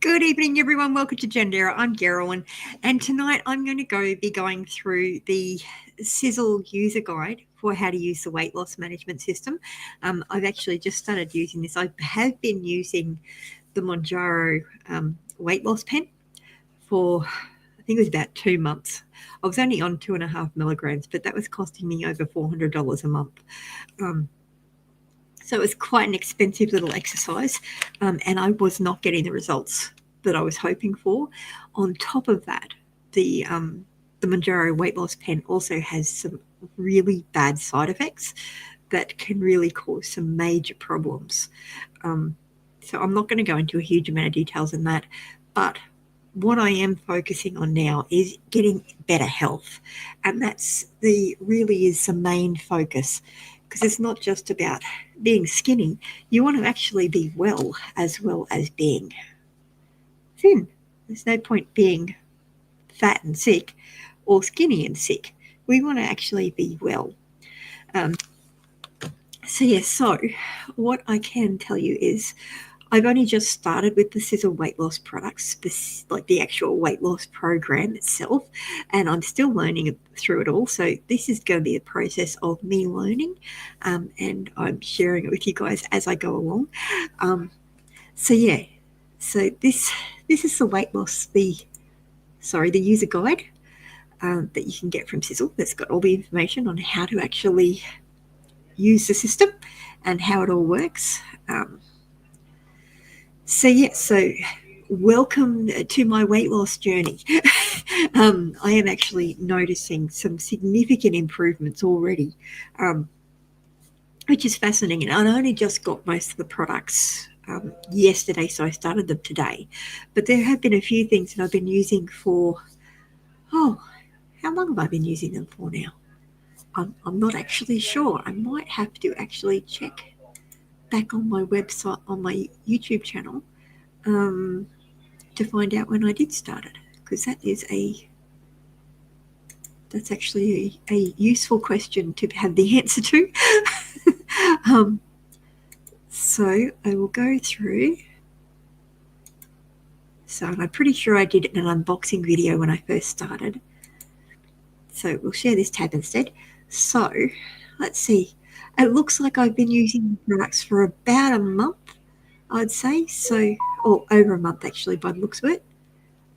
Good evening, everyone. Welcome to Monjaro. I'm Geraldine, and tonight I'm going to be going through the Sisel user guide for how to use the weight loss management system. I've actually just started using this. I have been using the Monjaro weight loss pen for, I think it was about 2 months. I was only on 2.5 milligrams, but that was costing me over $400 a month. So it was quite an expensive little exercise, and I was not getting the results that I was hoping for. On top of that, the Monjaro weight loss pen also has some really bad side effects that can really cause some major problems. So I'm not going to go into a huge amount of details in that, but what I am focusing on now is getting better health, and really is the main focus, because it's not just about being skinny. You want to actually be well as being thin. There's no point being fat and sick or skinny and sick. We want to actually be well. So what I can tell you is I've only just started with the Sisel weight loss products, like the actual weight loss program itself, and I'm still learning through it all. So this is going to be a process of me learning, and I'm sharing it with you guys as I go along. So this is the weight loss, the user guide that you can get from Sisel. That's got all the information on how to actually use the system and how it all works. So welcome to my weight loss journey. I am actually noticing some significant improvements already, which is fascinating. And I only just got most of the products yesterday, so I started them today. But there have been a few things that I've been using for, how long have I been using them for now? I'm not actually sure. I might have to actually check back on my website, on my YouTube channel, to find out when I did start it, because that's actually a useful question to have the answer to. So I will go through. So I'm pretty sure I did an unboxing video when I first started. So we'll share this tab instead. So let's see. It looks like I've been using the products for about a month, I'd say. So, or over a month actually, by the looks of it.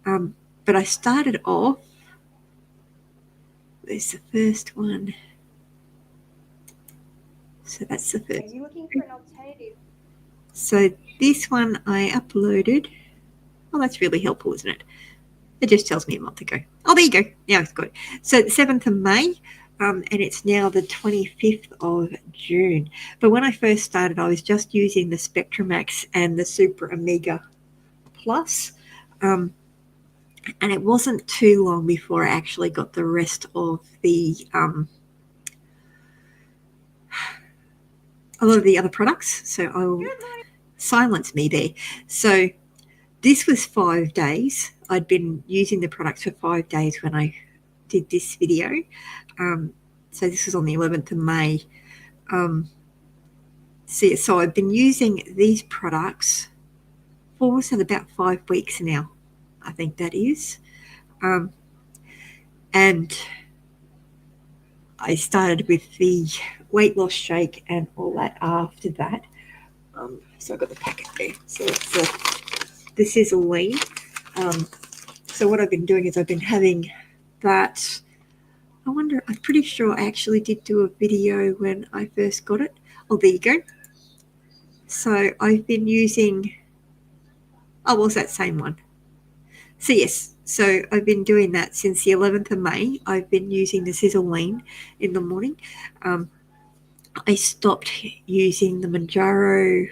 But I started off. There's the first one. So that's the first. Are you looking for an alternative? So this one I uploaded. Oh, that's really helpful, isn't it? It just tells me a month ago. Oh, there you go. Now it's good. So the 7th of May, and it's now the 25th of June. But when I first started, I was just using the Spectramax and the Super Omega Plus. And it wasn't too long before I actually got the rest of the a lot of the other products. So I will silence me there. So this was 5 days. I'd been using the products for 5 days when I did this video. So this was on the 11th of May. So I've been using these products for almost about 5 weeks now. I think that is. And I started with the weight loss shake and all that after that. So I've got the packet there. So it's the Sisel lean. So what I've been doing is I've been having that. I'm pretty sure I actually did do a video when I first got it. Oh, there you go. So I've been using, was that same one? So yes, so I've been doing that since the 11th of May. I've been using the Sisel lean in the morning. I stopped using the Monjaro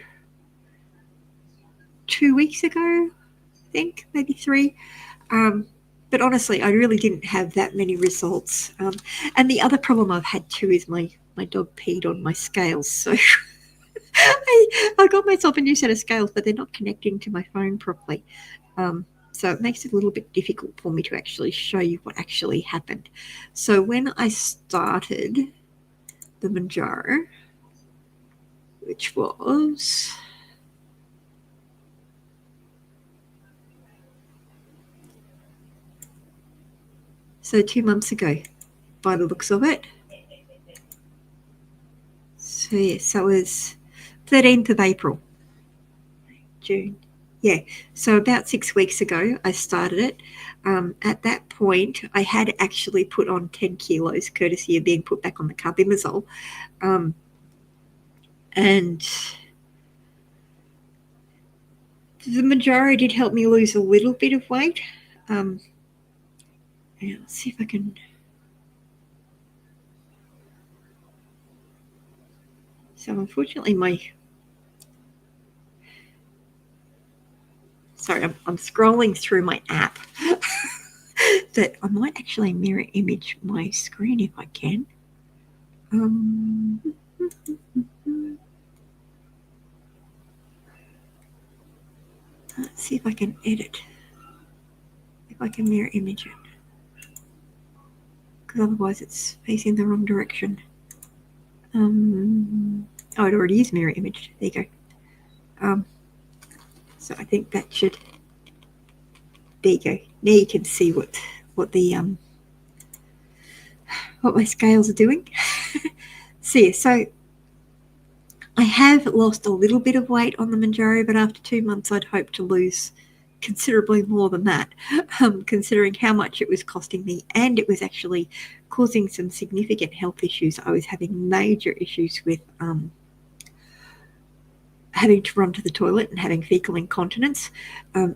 2 weeks ago, I think, maybe 3. But honestly, I really didn't have that many results. And the other problem I've had too is my dog peed on my scales. So I got myself a new set of scales, but they're not connecting to my phone properly. So it makes it a little bit difficult for me to actually show you what actually happened. So when I started the Monjaro, which was So 2 months ago, by the looks of it. So yes, so it was 13th of April, June. Yeah, so about 6 weeks ago, I started it. At that point, I had actually put on 10 kilos, courtesy of being put back on the carbimazole. And the Monjaro did help me lose a little bit of weight. Let's see if I can. So unfortunately, sorry, I'm scrolling through my app. That I might actually mirror image my screen if I can. Let's see if I can edit. If I can mirror image it. Because otherwise it's facing the wrong direction. Oh, it already is mirror imaged. There you go. So I think that should. There you go. Now you can see what my scales are doing. So I have lost a little bit of weight on the Monjaro, but after 2 months, I'd hoped to lose considerably more than that, considering how much it was costing me, and it was actually causing some significant health issues. I was having major issues with having to run to the toilet and having fecal incontinence,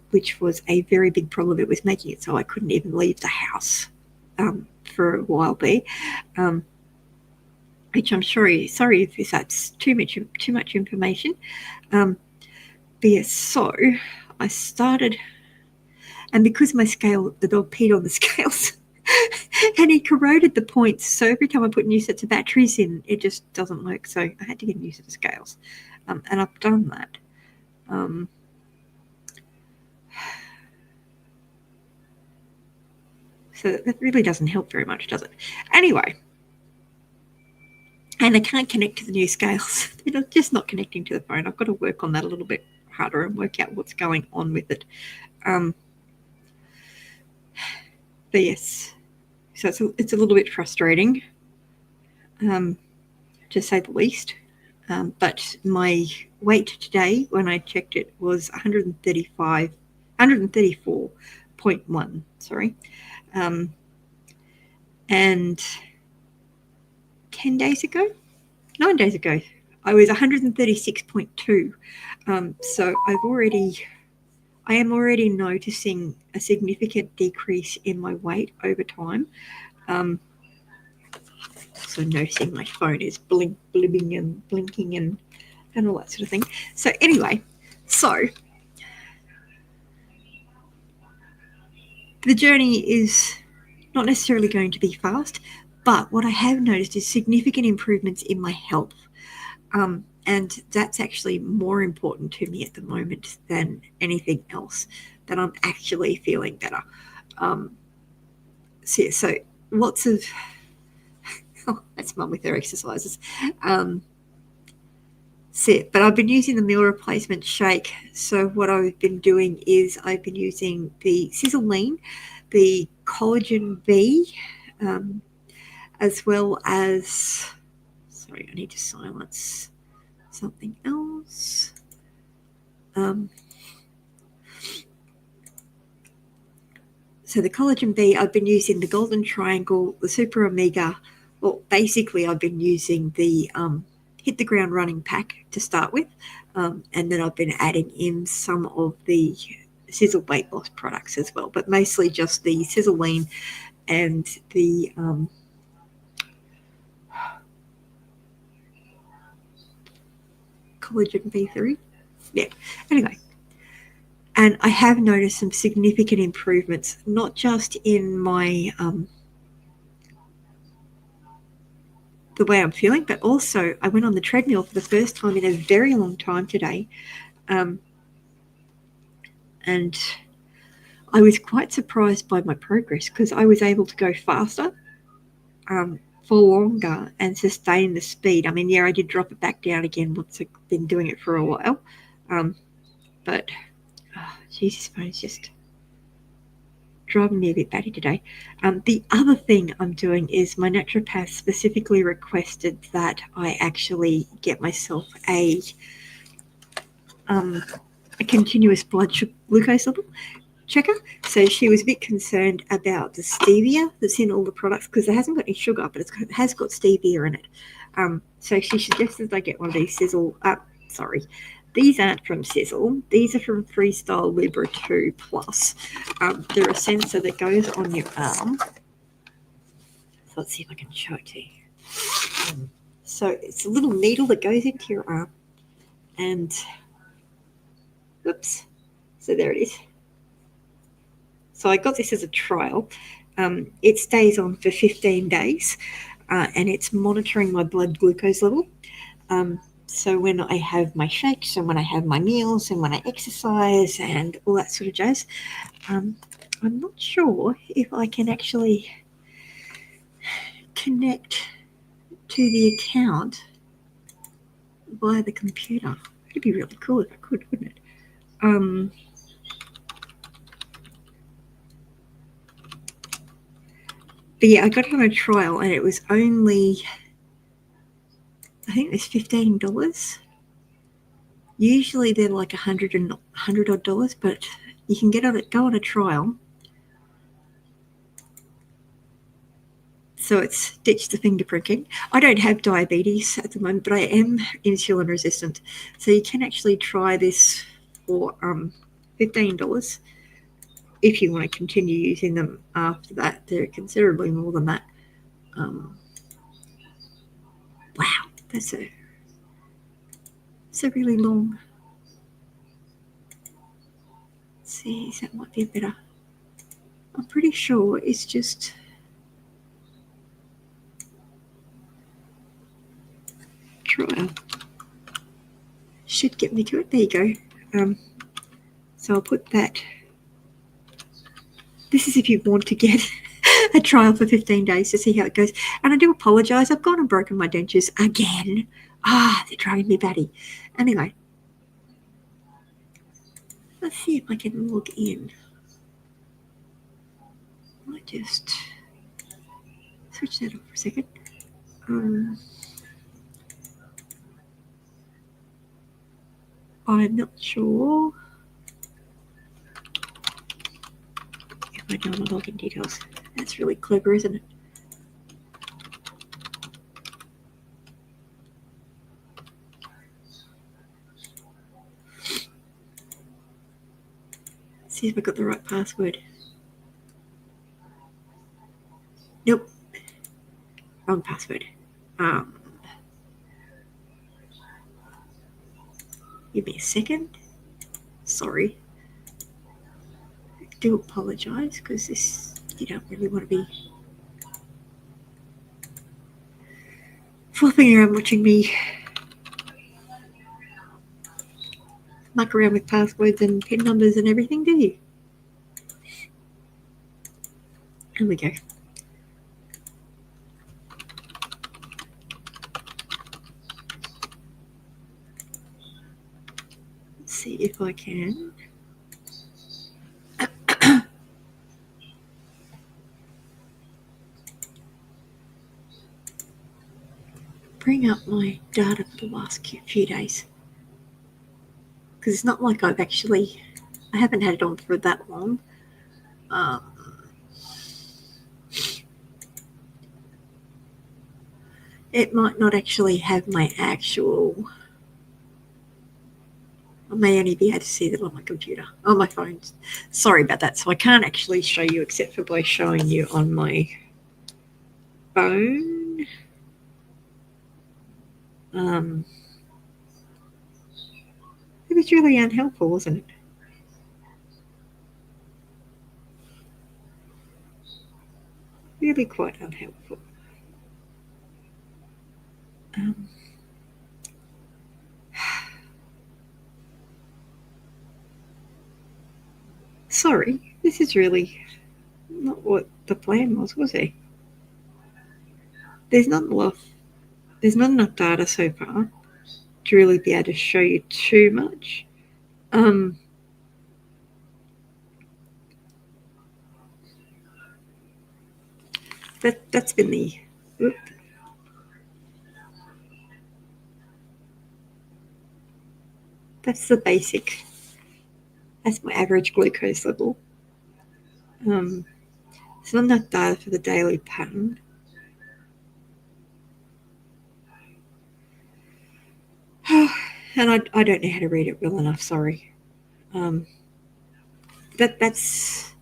which was a very big problem. It was making it so I couldn't even leave the house for a while there. Which I'm sorry if that's too much information. But yes, so I started, and because my scale, the dog peed on the scales, and he corroded the points. So every time I put new sets of batteries in, it just doesn't work. So I had to get a new set of scales, and I've done that. So that really doesn't help very much, does it? Anyway. And I can't connect to the new scales. They're just not connecting to the phone. I've got to work on that a little bit harder and work out what's going on with it. But yes, so it's a little bit frustrating, to say the least. But my weight today, when I checked it, was 134.1. Sorry, and 9 days ago, I was 136.2. So I am already noticing a significant decrease in my weight over time. So noticing my phone is blibbing and blinking and all that sort of thing. So anyway, the journey is not necessarily going to be fast, but what I have noticed is significant improvements in my health. And that's actually more important to me at the moment than anything else, that I'm actually feeling better. So lots of, that's Mum with her exercises. But I've been using the meal replacement shake. So what I've been doing is I've been using the Sisel, the collagen V, as well as, sorry, I need to silence something else. So the collagen V, I've been using the golden triangle, the super omega. Well, basically I've been using the hit the ground running pack to start with, and then I've been adding in some of the Sisel weight loss products as well, but mostly just the Sisel and the collagen V3. Yeah. Anyway, and I have noticed some significant improvements, not just in my the way I'm feeling, but also I went on the treadmill for the first time in a very long time today, and I was quite surprised by my progress because I was able to go faster for longer and sustain the speed. I mean, yeah, I did drop it back down again once I've been doing it for a while, but Jesus, phone is just driving me a bit batty today. The other thing I'm doing is my naturopath specifically requested that I actually get myself a continuous blood glucose level checker. So she was a bit concerned about the stevia that's in all the products because it hasn't got any sugar, but it has got stevia in it. So she suggested I get one of these Sisel. These aren't from Sisel. These are from Freestyle Libra 2 Plus. They're a sensor that goes on your arm. So let's see if I can show it to you. So it's a little needle that goes into your arm. And, whoops. So there it is. So I got this as a trial. It stays on for 15 days. And it's monitoring my blood glucose level. So when I have my shakes and when I have my meals and when I exercise and all that sort of jazz, I'm not sure if I can actually connect to the account via the computer. It'd be really cool if I could, wouldn't it? But yeah, I got it on a trial and it was only, I think it was $15. Usually they're like $100 odd, but you can go on a trial. So it's ditched the fingerprinting. I don't have diabetes at the moment, but I am insulin resistant. So you can actually try this for $15 if you want to continue using them after that. They're considerably more than that. Wow, that's a really long. Let's see, that might be better. I'm pretty sure it's just trial. Should get me to it. There you go. So I'll put that. This is if you want to get a trial for 15 days to see how it goes. And I do apologise. I've gone and broken my dentures again. They're driving me batty. Anyway, let's see if I can log in. I might just switch that off for a second. I'm not sure if I know my login details. That's really clever, isn't it? Let's see if I got the right password. Nope. Wrong password. Give me a second. Sorry. I do apologise because this, you don't really want to be flopping around watching me muck around with passwords and PIN numbers and everything, do you? Here we go. Let's see if I can. Bring up my data for the last few days. Because it's not like I haven't had it on for that long. It might not actually have my actual. I may only be able to see that on my computer, on my phone. Sorry about that. So I can't actually show you except for by showing you on my phone. It was really unhelpful, wasn't it? Really quite unhelpful. Sorry, this is really not what the plan was it? There's not enough data so far to really be able to show you too much. that's been the that's the basic. That's my average glucose level. So on that data for the daily pattern, and I don't know how to read it well enough. Sorry. That's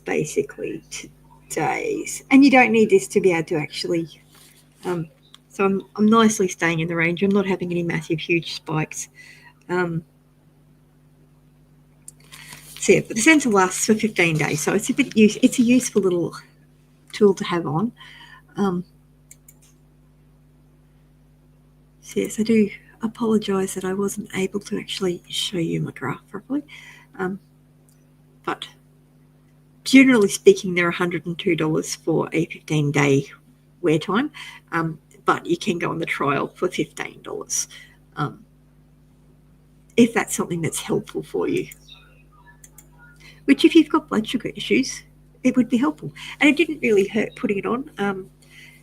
basically today's, and you don't need this to be able to actually. So I'm nicely staying in the range. I'm not having any massive, huge spikes. So yeah, but the sensor lasts for 15 days, so it's it's a useful little tool to have on. So yes, I do apologise that I wasn't able to actually show you my graph properly, but generally speaking, they're $102 for a 15-day wear time, but you can go on the trial for $15 if that's something that's helpful for you. Which, if you've got blood sugar issues, it would be helpful. And it didn't really hurt putting it on.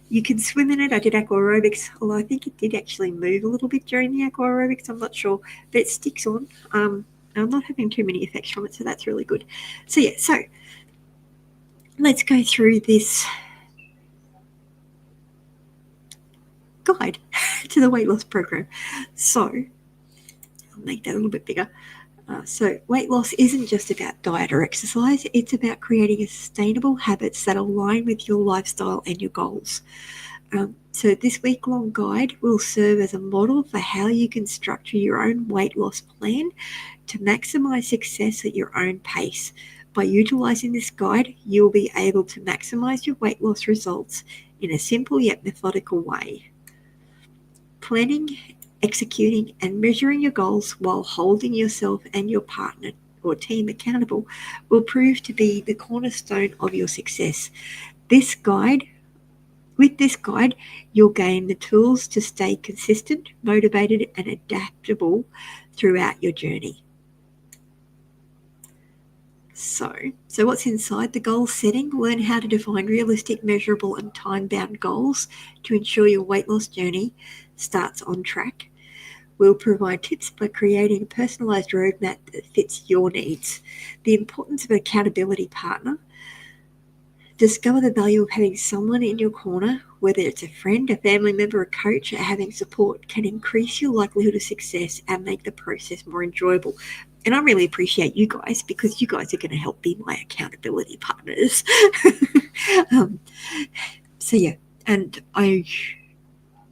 You can swim in it. I did aqua aerobics, although I think it did actually move a little bit during the aqua aerobics. I'm not sure, but it sticks on. I'm not having too many effects from it, so that's really good. So yeah, so let's go through this guide to the weight loss program. So I'll make that a little bit bigger. So weight loss isn't just about diet or exercise. It's about creating sustainable habits that align with your lifestyle and your goals. So this week-long guide will serve as a model for how you can structure your own weight loss plan to maximize success at your own pace. By utilizing this guide, you'll be able to maximize your weight loss results in a simple yet methodical way. Planning, executing, and measuring your goals while holding yourself and your partner or team accountable will prove to be the cornerstone of your success. With this guide, you'll gain the tools to stay consistent, motivated, and adaptable throughout your journey. So what's inside the goal setting? Learn how to define realistic, measurable, and time-bound goals to ensure your weight loss journey starts on track. We'll provide tips by creating a personalized roadmap that fits your needs. The importance of an accountability partner. Discover the value of having someone in your corner, whether it's a friend, a family member, a coach, or having support can increase your likelihood of success and make the process more enjoyable. And I really appreciate you guys because you guys are going to help be my accountability partners. So yeah, and I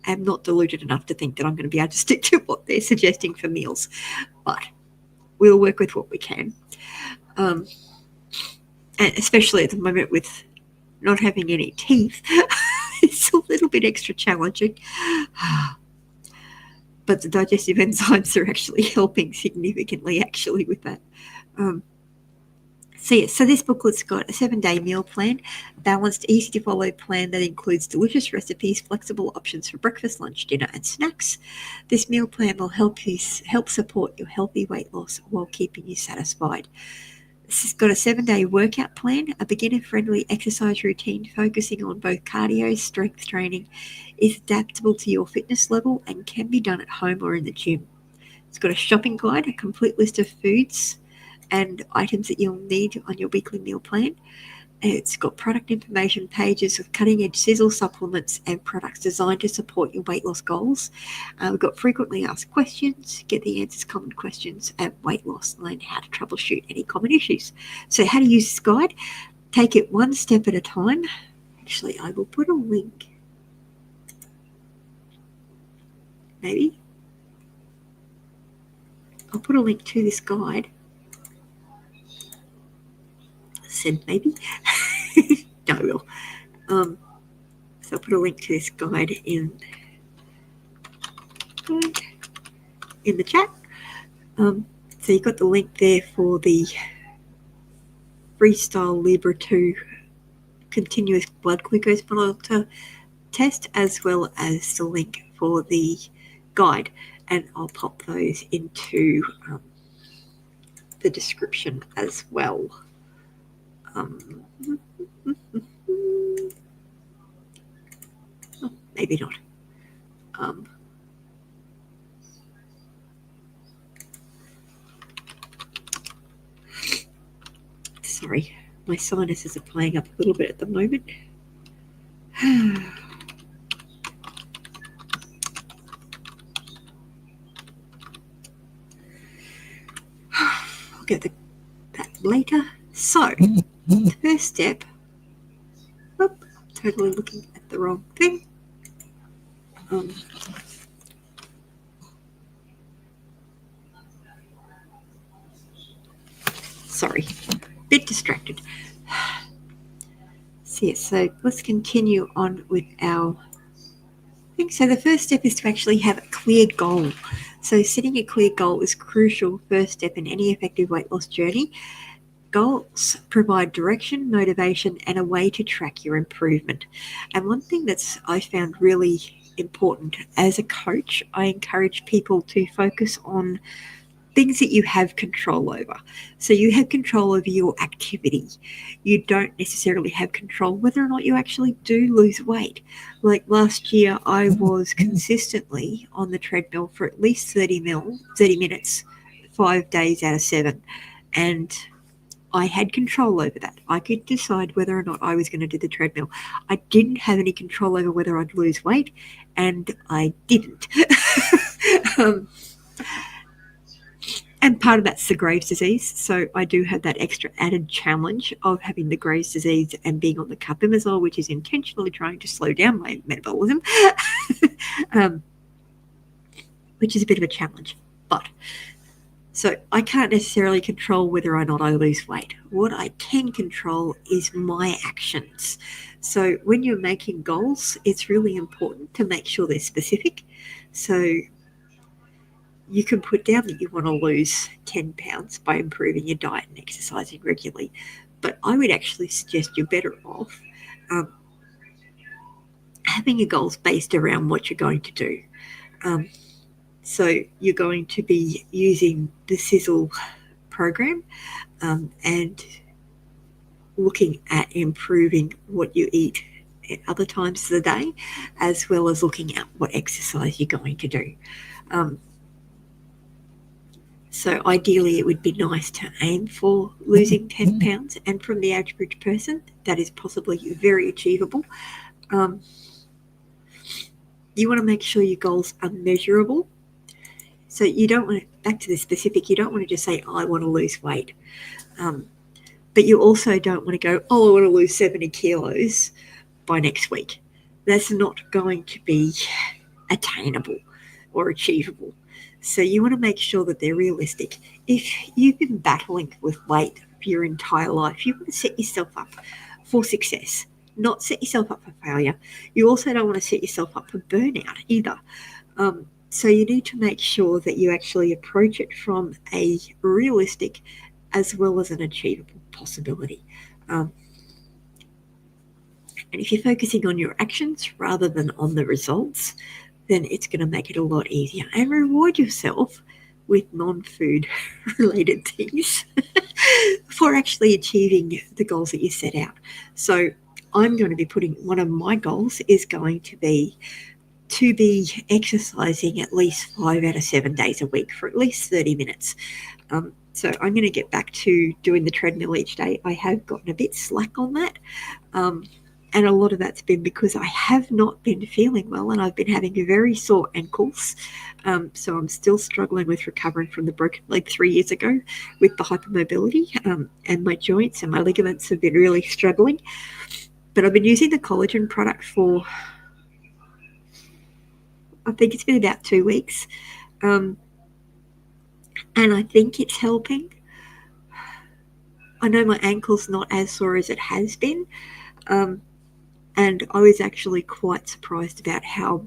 am not deluded enough to think that I'm going to be able to stick to what they're suggesting for meals, but we'll work with what we can. And especially at the moment with not having any teeth, it's a little bit extra challenging. But the digestive enzymes are actually helping significantly actually with that. So this booklet's got a 7-day meal plan, balanced, easy to follow plan that includes delicious recipes, flexible options for breakfast, lunch, dinner, and snacks. This meal plan will help support your healthy weight loss while keeping you satisfied. This has got a 7-day workout plan, a beginner-friendly exercise routine focusing on both cardio, strength training, is adaptable to your fitness level and can be done at home or in the gym. It's got a shopping guide, a complete list of foods and items that you'll need on your weekly meal plan. It's got product information pages with cutting-edge Sisel supplements and products designed to support your weight loss goals. We've got frequently asked questions, get the answers to common questions, and weight loss, learn how to troubleshoot any common issues. So how to use this guide? Take it one step at a time. Actually, I will put a link. Maybe. I'll put a link to this guide. Said maybe. No, I will. So I'll put a link to this guide in the chat. So you've got the link there for the Freestyle Libra 2 continuous blood glucose monitor test, as well as the link for the guide, and I'll pop those into the description as well. Oh, maybe not. Sorry, my sinuses are playing up a little bit at the moment. I'll get that later. So, the first step. Oop, totally looking at the wrong thing. Sorry, bit distracted. So let's continue on with our thing. So the first step is to actually have a clear goal. So setting a clear goal is crucial first step in any effective weight loss journey. Goals provide direction, motivation, and a way to track your improvement. And one thing that's I found really important as a coach, I encourage people to focus on things that you have control over. So you have control over your activity. You don't necessarily have control whether or not you actually do lose weight. Like last year, I was consistently on the treadmill for at least 30 minutes, 5 days out of 7. And I had control over that. I could decide whether or not I was going to do the treadmill. I didn't have any control over whether I'd lose weight, and I didn't. And part of that's the Graves' disease. So I do have that extra added challenge of having the Graves' disease and being on the carbimazole, which is intentionally trying to slow down my metabolism, which is a bit of a challenge. But so I can't necessarily control whether or not I lose weight. What I can control is my actions. So when you're making goals, it's really important to make sure they're specific. So you can put down that you want to lose 10 pounds by improving your diet and exercising regularly. But I would actually suggest you're better off having your goals based around what you're going to do. So you're going to be using the Sisel program and looking at improving what you eat at other times of the day, as well as looking at what exercise you're going to do. So ideally, it would be nice to aim for losing 10 pounds, and from the average person, that is possibly very achievable. You want to make sure your goals are measurable. So you don't want to, back to the specific, you don't want to just say, I want to lose weight. But you also don't want to go, I want to lose 70 kilos by next week. That's not going to be attainable or achievable. So you want to make sure that they're realistic. If you've been battling with weight for your entire life, you want to set yourself up for success, not set yourself up for failure. You also don't want to set yourself up for burnout either. So you need to make sure that you actually approach it from a realistic as well as an achievable possibility. And if you're focusing on your actions rather than on the results, then it's going to make it a lot easier. And reward yourself with non-food related things for actually achieving the goals that you set out. So I'm going to be putting, one of my goals is going to be exercising at least 5 out of 7 days a week for at least 30 minutes. So I'm going to get back to doing the treadmill each day. I have gotten a bit slack on that. And a lot of that's been because I have not been feeling well, and I've been having very sore ankles. So I'm still struggling with recovering from the broken leg 3 years ago with the hypermobility, and my joints and my ligaments have been really struggling. But I've been using the collagen product for, I think it's been about 2 weeks. And I think it's helping. I know my ankle's not as sore as it has been. And I was actually quite surprised about how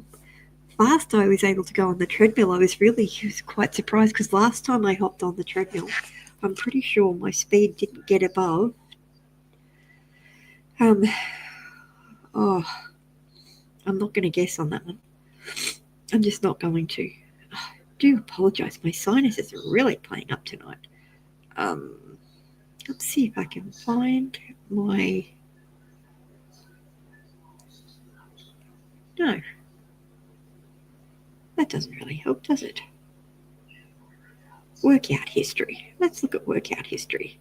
fast I was able to go on the treadmill. I was quite surprised because last time I hopped on the treadmill, I'm pretty sure my speed didn't get above. I'm not going to guess on that one. I'm just not going to. I do apologise. My sinuses are really playing up tonight. Let's see if I can find my No, that doesn't really help, does it? Workout history. Let's look at workout history.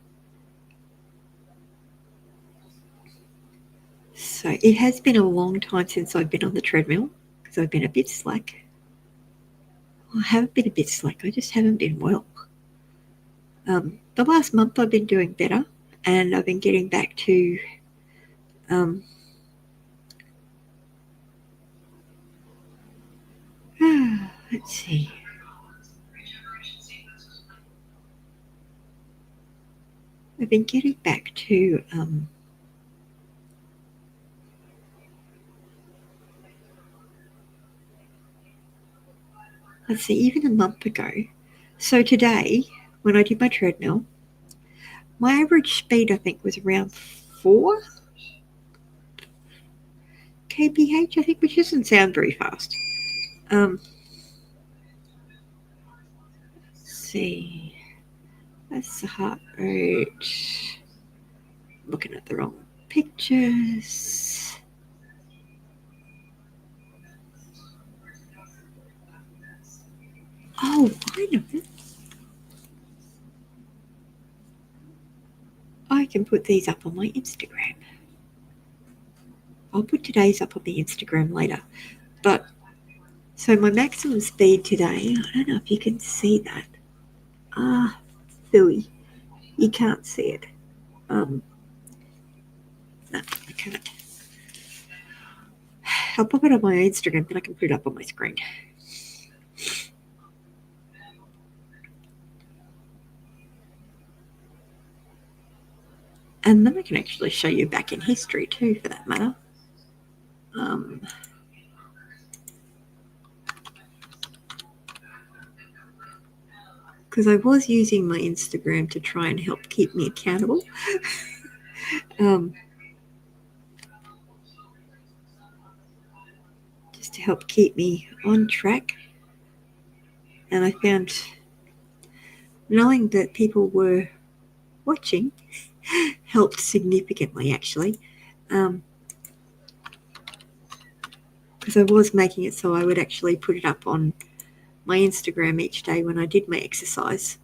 So it has been a long time since I've been on the treadmill because I've been a bit slack. Well, I haven't been a bit slack, I just haven't been well. The last month I've been doing better and I've been getting back to let's see. I've been getting back to let's see, even a month ago. So today, when I did my treadmill, my average speed I think was around 4 kph, I think, which doesn't sound very fast. Let's see. That's the heart rate. Looking at the wrong pictures. Oh, I know. I can put these up on my Instagram. I'll put today's up on the Instagram later. But so my maximum speed today, I don't know if you can see that. Philly, you can't see it. No, I can't. I'll pop it on my Instagram, then I can put it up on my screen. And then I can actually show you back in history too, for that matter. Because I was using my Instagram to try and help keep me accountable. Just to help keep me on track. And I found knowing that people were watching helped significantly, actually. Because I was making it so I would actually put it up on my Instagram each day when I did my exercise.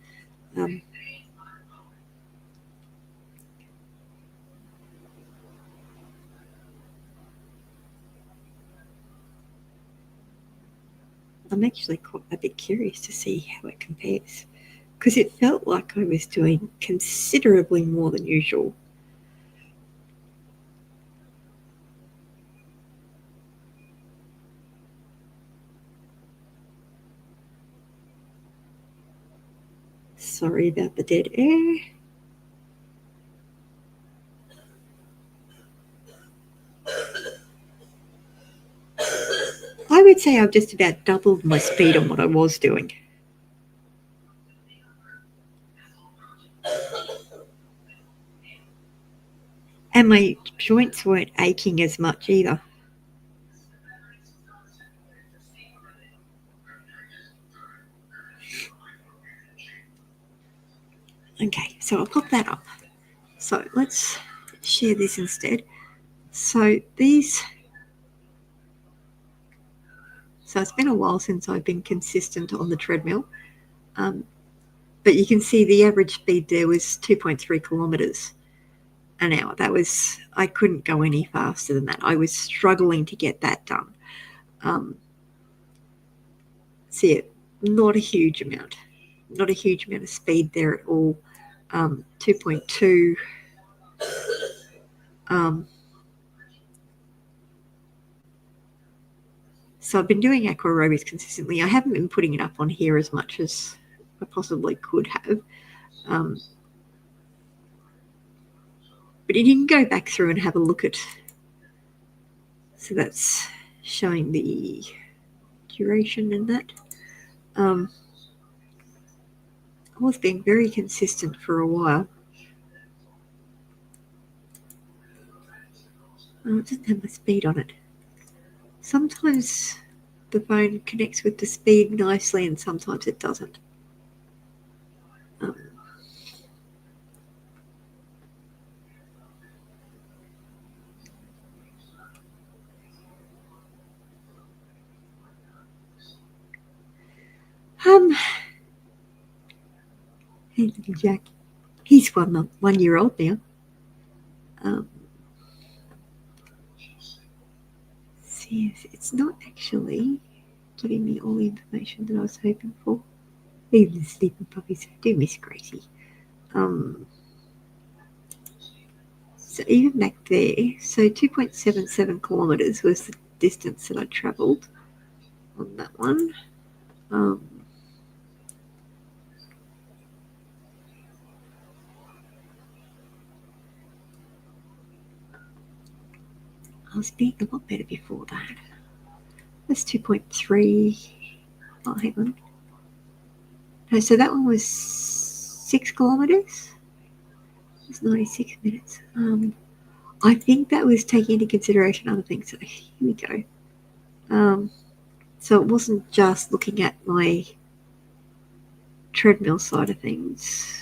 I'm actually quite a bit curious to see how it compares, because it felt like I was doing considerably more than usual. Sorry about the dead air. I would say I've just about doubled my speed on what I was doing. And my joints weren't aching as much either. Okay, so I'll pop that up. So let's share this instead. So these, so it's been a while since I've been consistent on the treadmill, but you can see the average speed there was 2.3 kilometers an hour. That was, I couldn't go any faster than that. I was struggling to get that done. See it, not a huge amount of speed there at all. 2.2. So I've been doing aqua aerobics consistently. I haven't been putting it up on here as much as I possibly could have. But you can go back through and have a look at. So that's showing the duration in that. I was being very consistent for a while. Oh, it doesn't have my speed on it. Sometimes the phone connects with the speed nicely and sometimes it doesn't. Hey, little Jack. He's 1 year old now. Um, see, it's not actually giving me all the information that I was hoping for. Even the sleeping puppies, I do miss Gracie. So even back there, so 2.77 kilometres was the distance that I travelled on that one. I was being a lot better before that. That's 2.3. Oh, hang on. No, so that one was 6 kilometres. It's 96 minutes. I think that was taking into consideration other things. So here we go. So it wasn't just looking at my treadmill side of things.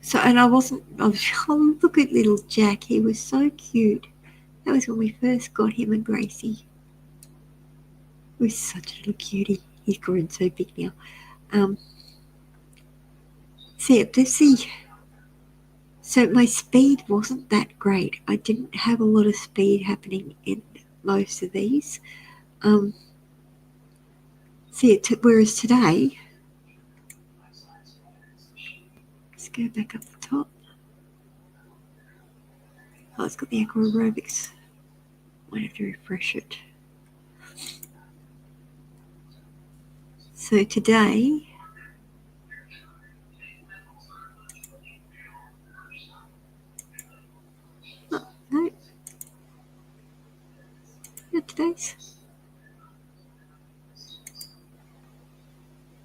So, and I was, oh, look at little Jack. He was so cute. That was when we first got him and Gracie. He was such a little cutie. He's grown so big now. So my speed wasn't that great. I didn't have a lot of speed happening in most of these. Whereas today, let's go back up the top. Oh, it's got the aqua aerobics. Might have to refresh it. So today, oh, no, not today's.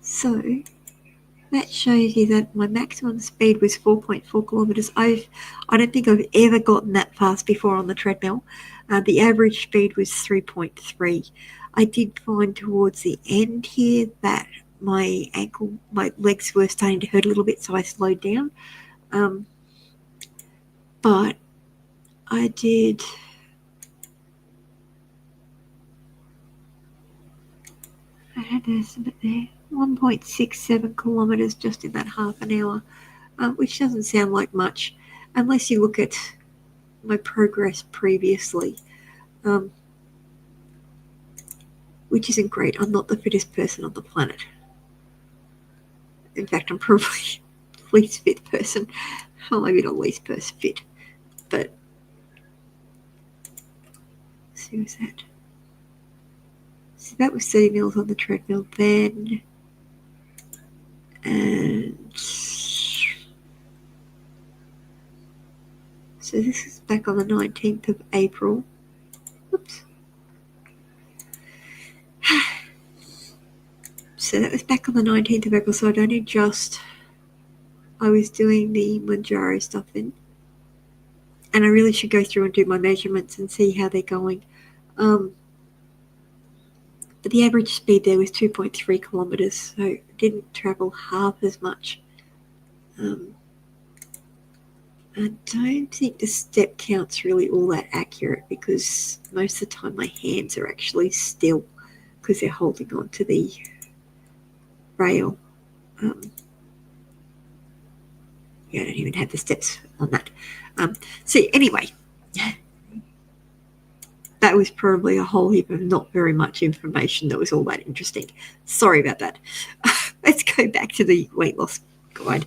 So that shows you that my maximum speed was 4.4 kilometres. I don't think I've ever gotten that fast before on the treadmill. The average speed was 3.3. I did find towards the end here that my legs were starting to hurt a little bit, so I slowed down. But I did. I had an estimate there. 1.67 kilometres just in that half an hour, which doesn't sound like much unless you look at my progress previously, which isn't great. I'm not the fittest person on the planet. In fact, I'm probably the least fit person. Well, maybe not least person fit, but let's see, what's that? So that was 30 mils on the treadmill then, and so this is back on the 19th of April. Whoops. So that was back on the 19th of April, so I'd only I was doing the Monjaro stuff then. And I really should go through and do my measurements and see how they're going. But the average speed there was 2.3 kilometres, so I didn't travel half as much. I don't think the step count's really all that accurate because most of the time my hands are actually still because they're holding on to the rail. Yeah, I don't even have the steps on that. So anyway, that was probably a whole heap of not very much information that was all that interesting. Sorry about that. Let's go back to the weight loss guide.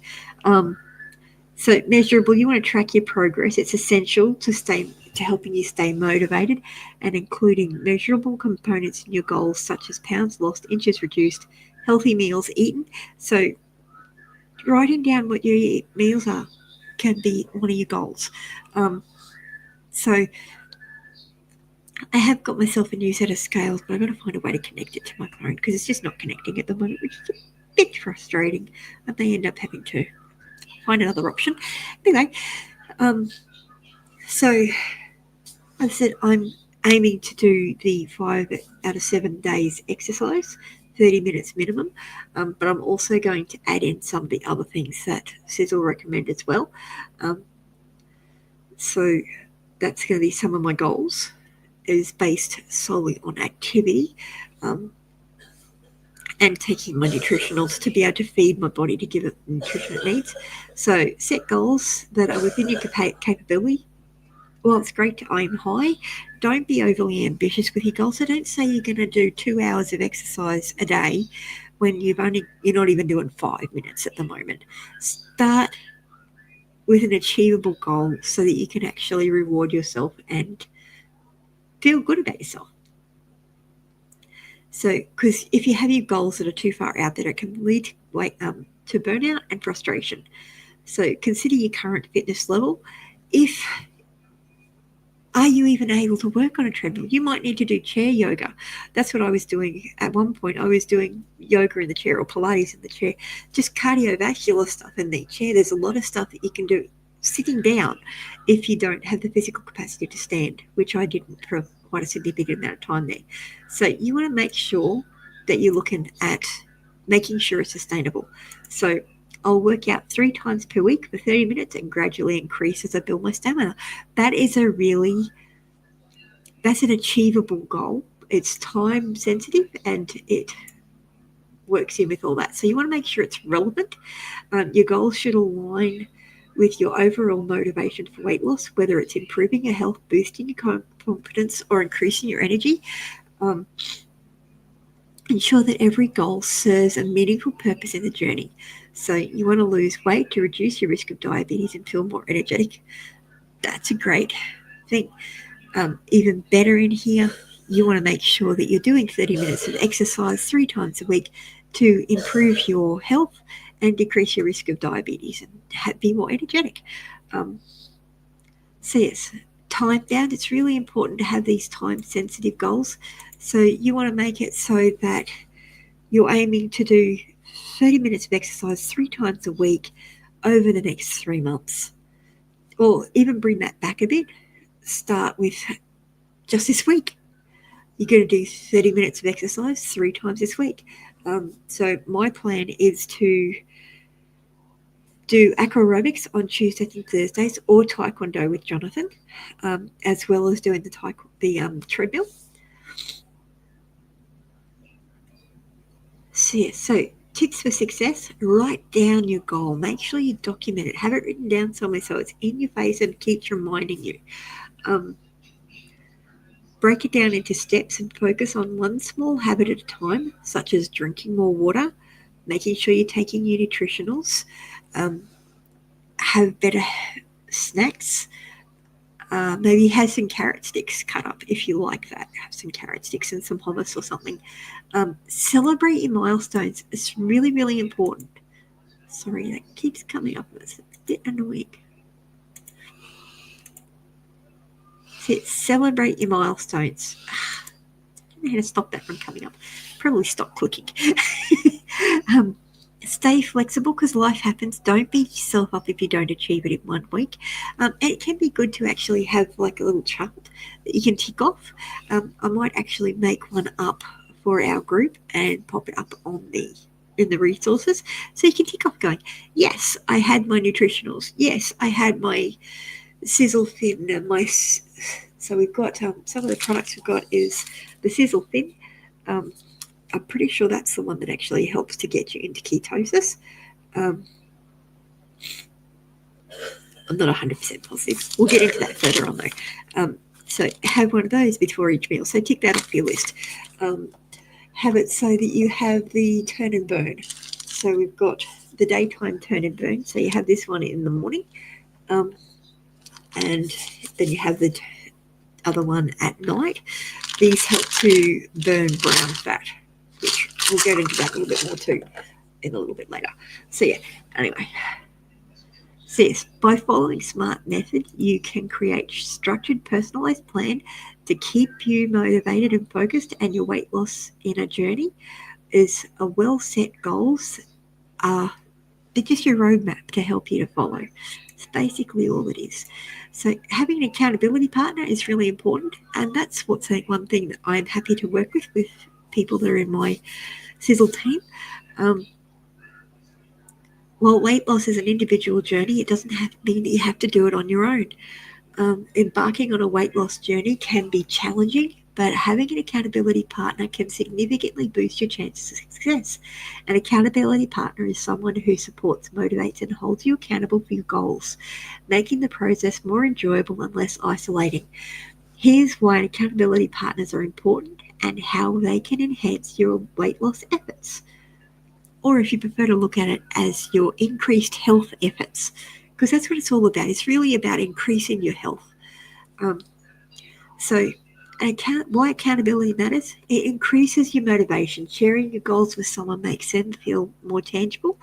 So measurable, you want to track your progress. It's essential to helping you stay motivated and including measurable components in your goals such as pounds lost, inches reduced, healthy meals eaten. So writing down what your meals are can be one of your goals. So I have got myself a new set of scales, but I've got to find a way to connect it to my phone because it's just not connecting at the moment, which is a bit frustrating. I may end up having to find another option. Anyway, so I said I'm aiming to do the 5 out of 7 days exercise. 30 minutes minimum, but I'm also going to add in some of the other things that Sisel recommend as well. So that's going to be some of my goals, is based solely on activity, and taking my nutritionals to be able to feed my body to give it the nutrition it needs. So set goals that are within your capability. Well, it's great to aim high. Don't be overly ambitious with your goals. So don't say you're going to do 2 hours of exercise a day when you're not even doing 5 minutes at the moment. Start with an achievable goal so that you can actually reward yourself and feel good about yourself. So, because if you have your goals that are too far out there, it can lead to burnout and frustration. So consider your current fitness level. Are you even able to work on a treadmill? You might need to do chair yoga. That's what I was doing at one point. I was doing yoga in the chair or Pilates in the chair, just cardiovascular stuff in the chair. There's a lot of stuff that you can do sitting down if you don't have the physical capacity to stand, which I didn't for quite a significant amount of time there. So you want to make sure that you're looking at making sure it's sustainable. So I'll work out 3 times per week for 30 minutes and gradually increase as I build my stamina. That's an achievable goal. It's time sensitive and it works in with all that. So you want to make sure it's relevant. Your goals should align with your overall motivation for weight loss, whether it's improving your health, boosting your confidence, or increasing your energy. Ensure that every goal serves a meaningful purpose in the journey. So you want to lose weight to reduce your risk of diabetes and feel more energetic. That's a great thing. Even better in here, you want to make sure that you're doing 30 minutes of exercise 3 times a week to improve your health and decrease your risk of diabetes and be more energetic. So yes, time bound. It's really important to have these time sensitive goals. So you want to make it so that you're aiming to do 30 minutes of exercise 3 times a week over the next 3 months. Or even bring that back a bit. Start with just this week. You're going to do 30 minutes of exercise 3 times this week. So my plan is to do acroaerobics on Tuesdays and Thursdays, or Taekwondo with Jonathan, as well as doing the treadmill. So tips for success: write down your goal. Make sure you document it. Have it written down somewhere so it's in your face and keeps reminding you. Break it down into steps and focus on one small habit at a time, such as drinking more water, making sure you're taking your nutritionals, have better snacks, maybe have some carrot sticks cut up if you like that. Have some carrot sticks and some hummus or something. Celebrate your milestones. It's really, really important. Sorry, that keeps coming up. It's a bit annoying. Celebrate your milestones. I don't know how to stop that from coming up. Probably stop clicking. Stay flexible because life happens. Don't beat yourself up if you don't achieve it in 1 week. And it can be good to actually have like a little chart that you can tick off. I might actually make one up for our group and pop it up in the resources so you can tick off going, yes, I had my nutritionals. Yes, I had my Sisel Thin and so we've got some of the products we've got is the Sisel Thin. I'm pretty sure that's the one that actually helps to get you into ketosis. I'm not 100% positive. We'll get into that further on though. So have one of those before each meal. So tick that off your list. Have it so that you have the turn and burn. So we've got the daytime turn and burn. So you have this one in the morning. And then you have the other one at night. These help to burn brown fat, which we'll get into that a little bit more too in a little bit later. So yeah, anyway. So yes, by following SMART method, you can create structured, personalized plan to keep you motivated and focused, and your weight loss in a journey is a well set goals. They're just your roadmap to help you to follow. It's basically all it is. So having an accountability partner is really important, and that's one thing that I'm happy to work with people that are in my Sisel team. While weight loss is an individual journey, it doesn't mean that you have to do it on your own. Embarking on a weight loss journey can be challenging, but having an accountability partner can significantly boost your chances of success. An accountability partner is someone who supports, motivates, and holds you accountable for your goals, making the process more enjoyable and less isolating. Here's why accountability partners are important and how they can enhance your weight loss efforts. Or if you prefer to look at it as your increased health efforts, because that's what it's all about. It's really about increasing your health. Um, so, why accountability matters? It increases your motivation. Sharing your goals with someone makes them feel more tangible.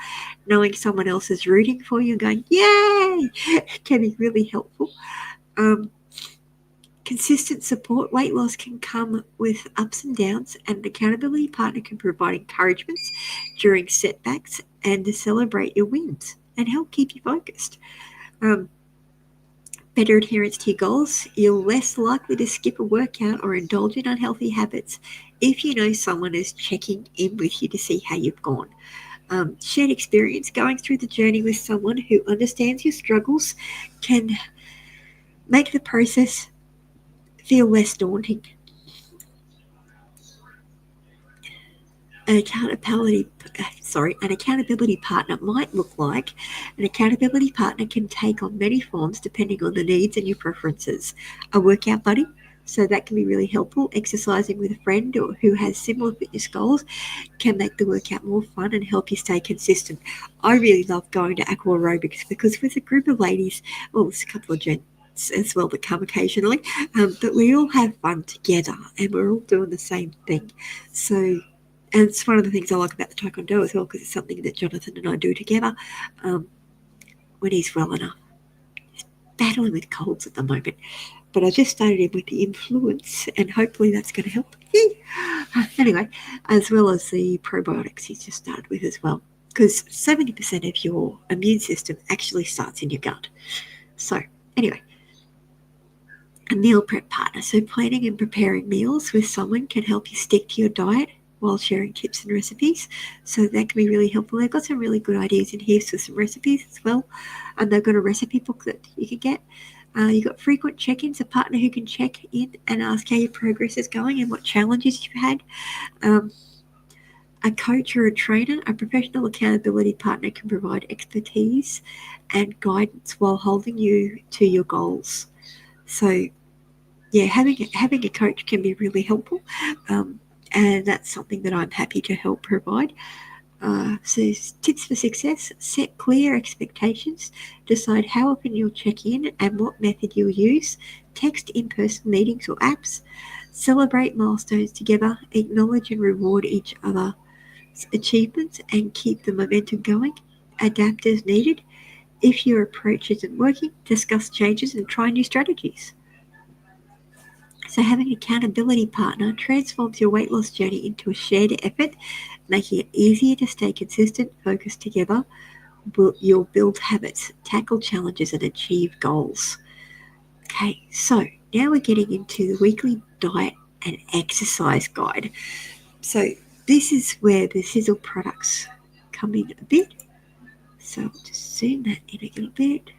Knowing someone else is rooting for you and going, yay, can be really helpful. Consistent support. Weight loss can come with ups and downs, and an accountability partner can provide encouragements during setbacks and to celebrate your wins and help keep you focused. Better adherence to your goals. You're less likely to skip a workout or indulge in unhealthy habits if you know someone is checking in with you to see how you've gone. Shared experience. Going through the journey with someone who understands your struggles can make the process feel less daunting. An accountability partner might look like. An accountability partner can take on many forms depending on the needs and your preferences. A workout buddy, so that can be really helpful. Exercising with a friend or who has similar fitness goals can make the workout more fun and help you stay consistent. I really love going to aqua aerobics because with a group of ladies, well, there's a couple of gents as well that come occasionally, but we all have fun together and we're all doing the same thing. So, and it's one of the things I like about the Taekwondo as well, because it's something that Jonathan and I do together when he's well enough. He's battling with colds at the moment, but I just started him with the influence, and hopefully that's going to help. Anyway, as well as the probiotics he's just started with as well, because 70% of your immune system actually starts in your gut. So, anyway. A meal prep partner. So planning and preparing meals with someone can help you stick to your diet while sharing tips and recipes. So that can be really helpful. They've got some really good ideas in here for some recipes as well. And they've got a recipe book that you can get. You've got frequent check-ins, a partner who can check in and ask how your progress is going and what challenges you've had. A coach or a trainer, a professional accountability partner can provide expertise and guidance while holding you to your goals. So, yeah, having a coach can be really helpful, and that's something that I'm happy to help provide. So tips for success: set clear expectations, decide how often you'll check in and what method you'll use, text in-person meetings or apps, celebrate milestones together, acknowledge and reward each other's achievements and keep the momentum going, adapt as needed. If your approach isn't working, discuss changes and try new strategies. So having an accountability partner transforms your weight loss journey into a shared effort, making it easier to stay consistent, focus together. You'll build habits, tackle challenges, and achieve goals. Okay, so now we're getting into the weekly diet and exercise guide. So this is where the Sisel products come in a bit. So I'll just zoom that in a little bit.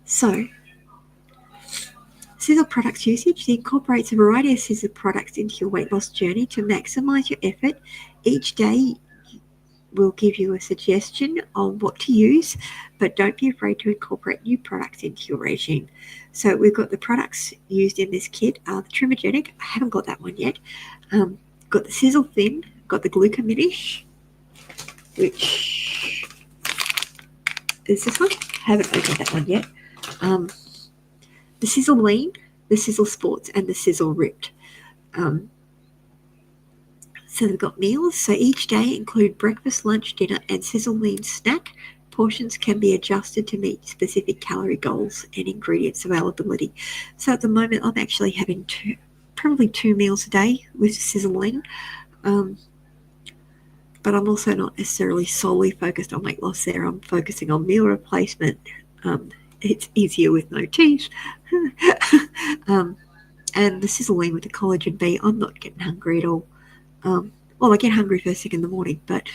So Sisel products usage incorporates a variety of Sisel products into your weight loss journey to maximize your effort. Each day will give you a suggestion on what to use, but don't be afraid to incorporate new products into your regime. So we've got the products used in this kit are the Trimogenic. I haven't got that one yet. Got the Sisel Thin, got the Glucominish, which is this one. I haven't opened that one yet. The Sisel Lean, the Sisel Sports, and the Sisel Ripped. So they've got meals. So each day include breakfast, lunch, dinner, and Sisel Lean snack. Portions can be adjusted to meet specific calorie goals and ingredients availability. So at the moment, I'm actually having probably two meals a day with Sisel Lean. But I'm also not necessarily solely focused on weight loss there. I'm focusing on meal replacement. It's easier with no teeth. And the Sisel Lean with the collagen B, I'm not getting hungry at all. Well, I get hungry first thing in the morning, but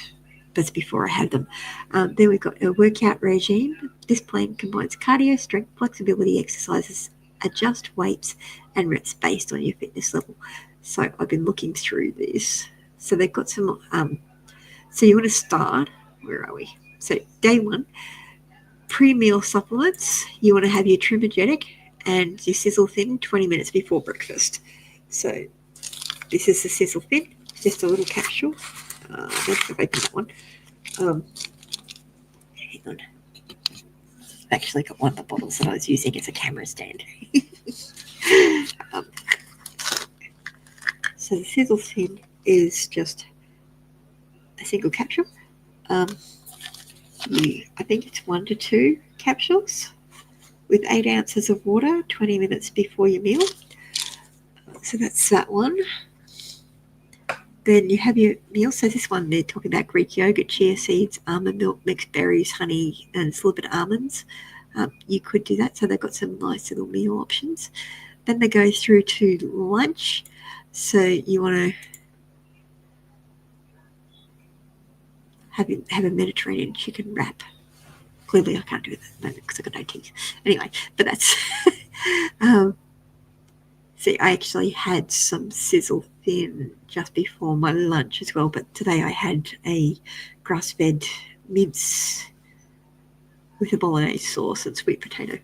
that's before I have them. Then we've got a workout regime. This plan combines cardio, strength, flexibility exercises, adjust weights and reps based on your fitness level. So I've been looking through this. So they've got some. So you want to start. Where are we? So day one, pre-meal supplements. You want to have your Trimergetic and your Sisel Thin 20 minutes before breakfast. So this is the Sisel Thin, just a little capsule. Let's open that one. Hang on. I've actually got one of the bottles that I was using as a camera stand. So the Sisel Thin is just a single capsule. I think it's 1 to 2 capsules with 8 ounces of water, 20 minutes before your meal. So that's that one. Then you have your meal. So this one, they're talking about Greek yogurt, chia seeds, almond milk, mixed berries, honey, and slivered almonds. You could do that. So they've got some nice little meal options. Then they go through to lunch. So you want to have a Mediterranean chicken wrap. Clearly, I can't do it at the moment because I've got no teeth. Anyway, but that's. See, I actually had some Sisel Thin just before my lunch as well, but today I had a grass-fed mince with a bolognese sauce and sweet potato.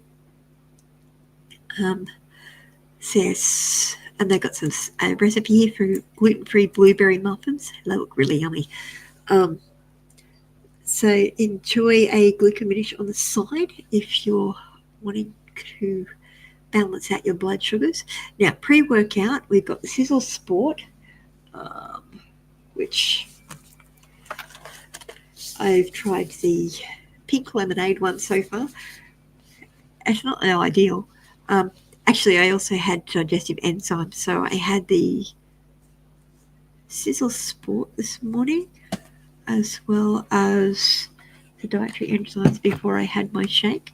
Yes, and they've got some recipe here for gluten-free blueberry muffins. They look really yummy. So enjoy a glucose on the side if you're wanting to balance out your blood sugars. Now, pre-workout, we've got the Sisel Sport, which I've tried the pink lemonade one so far. It's not ideal. Actually, I also had digestive enzymes, so I had the Sisel Sport this morning, as well as the dietary enzymes before I had my shake.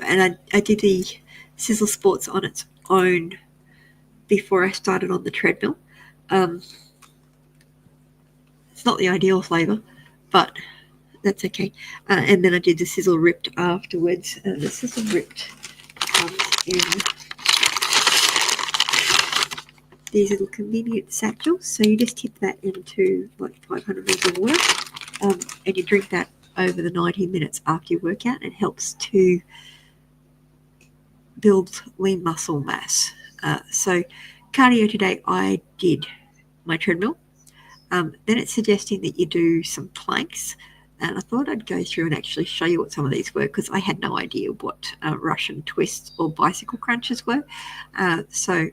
And I did the Sisel Sports on its own before I started on the treadmill. It's not the ideal flavour, but that's okay. And then I did the Sisel Ripped afterwards. The Sisel Ripped comes in these little convenient satchels. So you just tip that into like 500 ml of water, and you drink that over the 90 minutes after your workout. It helps to build lean muscle mass. So cardio today, I did my treadmill. Then it's suggesting that you do some planks. And I thought I'd go through and actually show you what some of these were because I had no idea what Russian twists or bicycle crunches were. So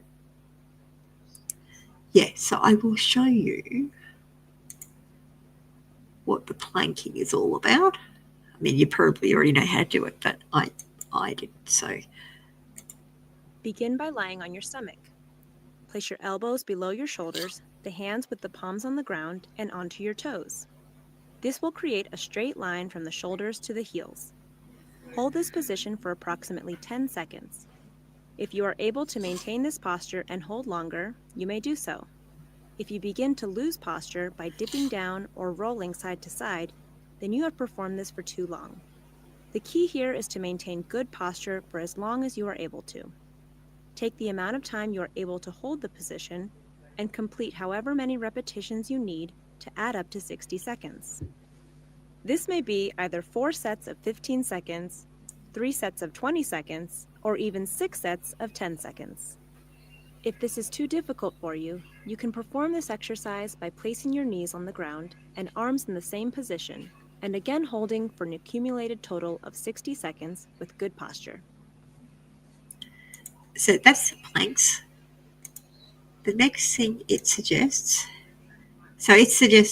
I will show you what the planking is all about. I mean, you probably already know how to do it, but I didn't. So begin by lying on your stomach. Place your elbows below your shoulders, the hands with the palms on the ground and onto your toes. This will create a straight line from the shoulders to the heels. Hold this position for approximately 10 seconds. If you are able to maintain this posture and hold longer, you may do so. If you begin to lose posture by dipping down or rolling side to side, then you have performed this for too long. The key here is to maintain good posture for as long as you are able to. Take the amount of time you are able to hold the position and complete however many repetitions you need to add up to 60 seconds. This may be either 4 sets of 15 seconds, 3 sets of 20 seconds, or even 6 sets of 10 seconds. If this is too difficult for you, you can perform this exercise by placing your knees on the ground and arms in the same position, and again holding for an accumulated total of 60 seconds with good posture. So that's the planks. The next thing it suggests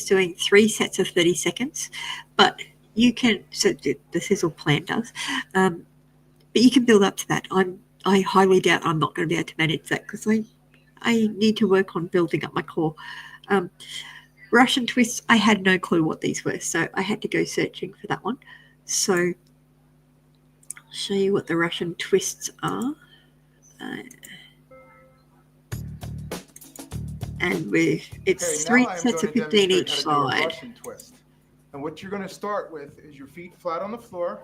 doing 3 sets of 30 seconds, but you can, so the Sisel plan does, but you can build up to that. I highly doubt I'm not going to be able to manage that because I need to work on building up my core. Russian twists, I had no clue what these were, so I had to go searching for that one. So I'll show you what the Russian twists are. and it's Okay, now 3 I am sets going of to 15 demonstrate each how to do a side. Russian twist. And what you're going to start with is your feet flat on the floor,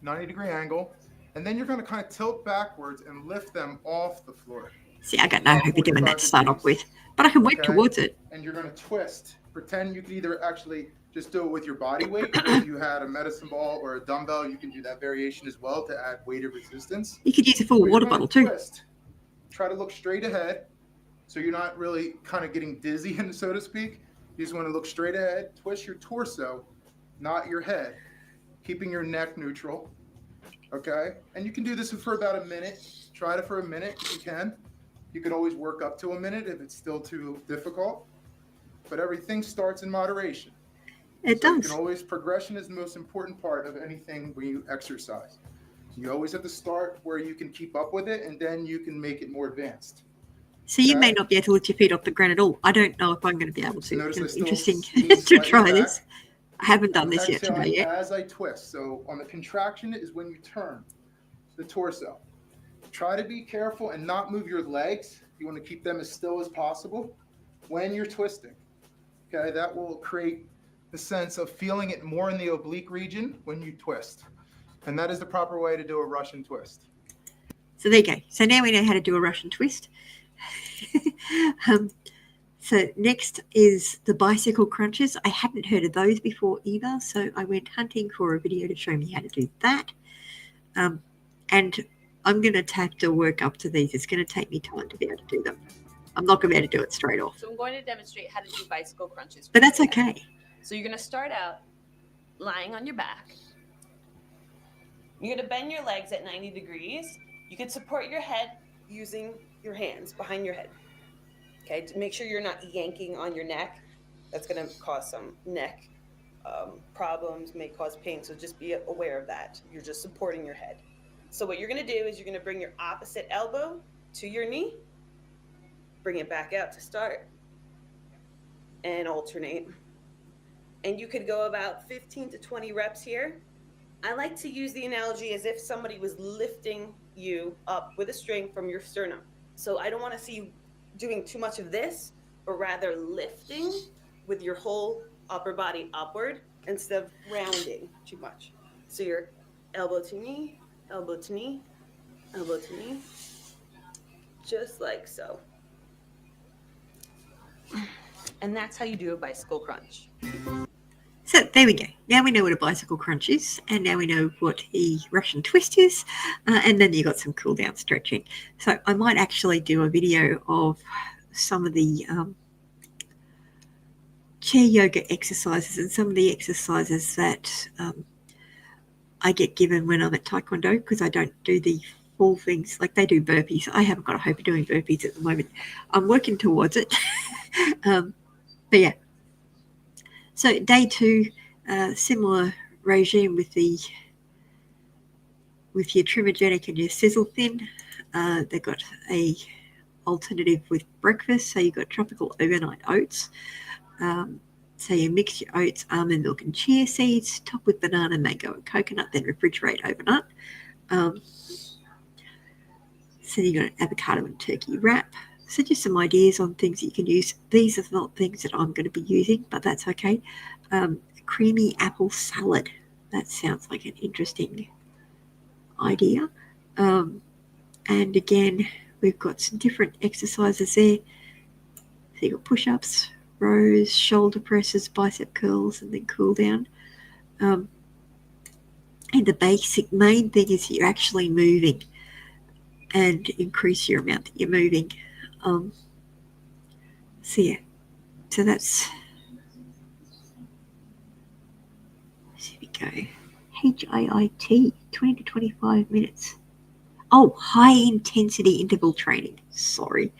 90-degree angle, and then you're going to kind of tilt backwards and lift them off the floor. See, I got no hope of doing that to start off with, but I can work Okay? towards it. And you're going to twist. Pretend you can either actually just do it with your body weight. If you had a medicine ball or a dumbbell, you can do that variation as well to add weight of resistance. You could use a full But water you're going bottle to too. twist. Try to look straight ahead, so you're not really kind of getting dizzy, so to speak. You just want to look straight ahead, twist your torso, not your head, keeping your neck neutral. Okay? And you can do this for about a minute. Try it for a minute if you can. You can always work up to a minute if it's still too difficult. But everything starts in moderation. It So you does. can always, progression is the most important part of anything when you exercise. You always have to start where you can keep up with it, and then you can make it more advanced. So you may Okay? not be able to lift your feet off the ground at all. I don't know if I'm going to be able So to. notice I It's still interesting lean to slightly try back. this. I haven't done I'm this yet today exhaling yet. as I twist. So on the contraction is when you turn the torso. Try to be careful and not move your legs. You want to keep them as still as possible when you're twisting. Okay, that will create the sense of feeling it more in the oblique region when you twist. And that is the proper way to do a Russian twist. So there you go. So now we know how to do a Russian twist. So next is the bicycle crunches. I hadn't heard of those before either, so I went hunting for a video to show me how to do that. And I'm going to have to work up to these. It's going to take me time to be able to do them. I'm not going to be able to do it straight off. So I'm going to demonstrate how to do bicycle crunches. But that's okay. So you're going to start out lying on your back. You're going to bend your legs at 90 degrees. You can support your head using your hands behind your head. Okay, to make sure you're not yanking on your neck. That's going to cause some neck problems, may cause pain. So just be aware of that. You're just supporting your head. So what you're going to do is you're going to bring your opposite elbow to your knee. Bring it back out to start. And alternate. And you could go about 15 to 20 reps here. I like to use the analogy as if somebody was lifting you up with a string from your sternum. So I don't want to see you doing too much of this, but rather lifting with your whole upper body upward instead of rounding too much. So your elbow to knee, elbow to knee, elbow to knee, just like so. And that's how you do a bicycle crunch. So there we go. Now we know what a bicycle crunch is, and now we know what a Russian twist is, and then you got some cool down stretching. So I might actually do a video of some of the chair yoga exercises and some of the exercises that I get given when I'm at Taekwondo, because I don't do the full things. Like they do burpees. I haven't got a hope of doing burpees at the moment. I'm working towards it. But yeah. So day 2, similar regime with your trimogenic and your Sisel thin. They've got a alternative with breakfast. So you've got tropical overnight oats. So you mix your oats, almond milk and chia seeds, top with banana, mango and coconut, then refrigerate overnight. So you've got an avocado and turkey wrap. So just some ideas on things that you can use. These are not things that I'm going to be using, but that's okay. Creamy apple salad. That sounds like an interesting idea. And again, we've got some different exercises there. So you've got push-ups, rows, shoulder presses, bicep curls, and then cool down. And the basic main thing is you're actually moving and increase your amount that you're moving. So yeah, so that's, here we go. HIIT, 20 to 25 minutes. Oh, high intensity interval training. Sorry.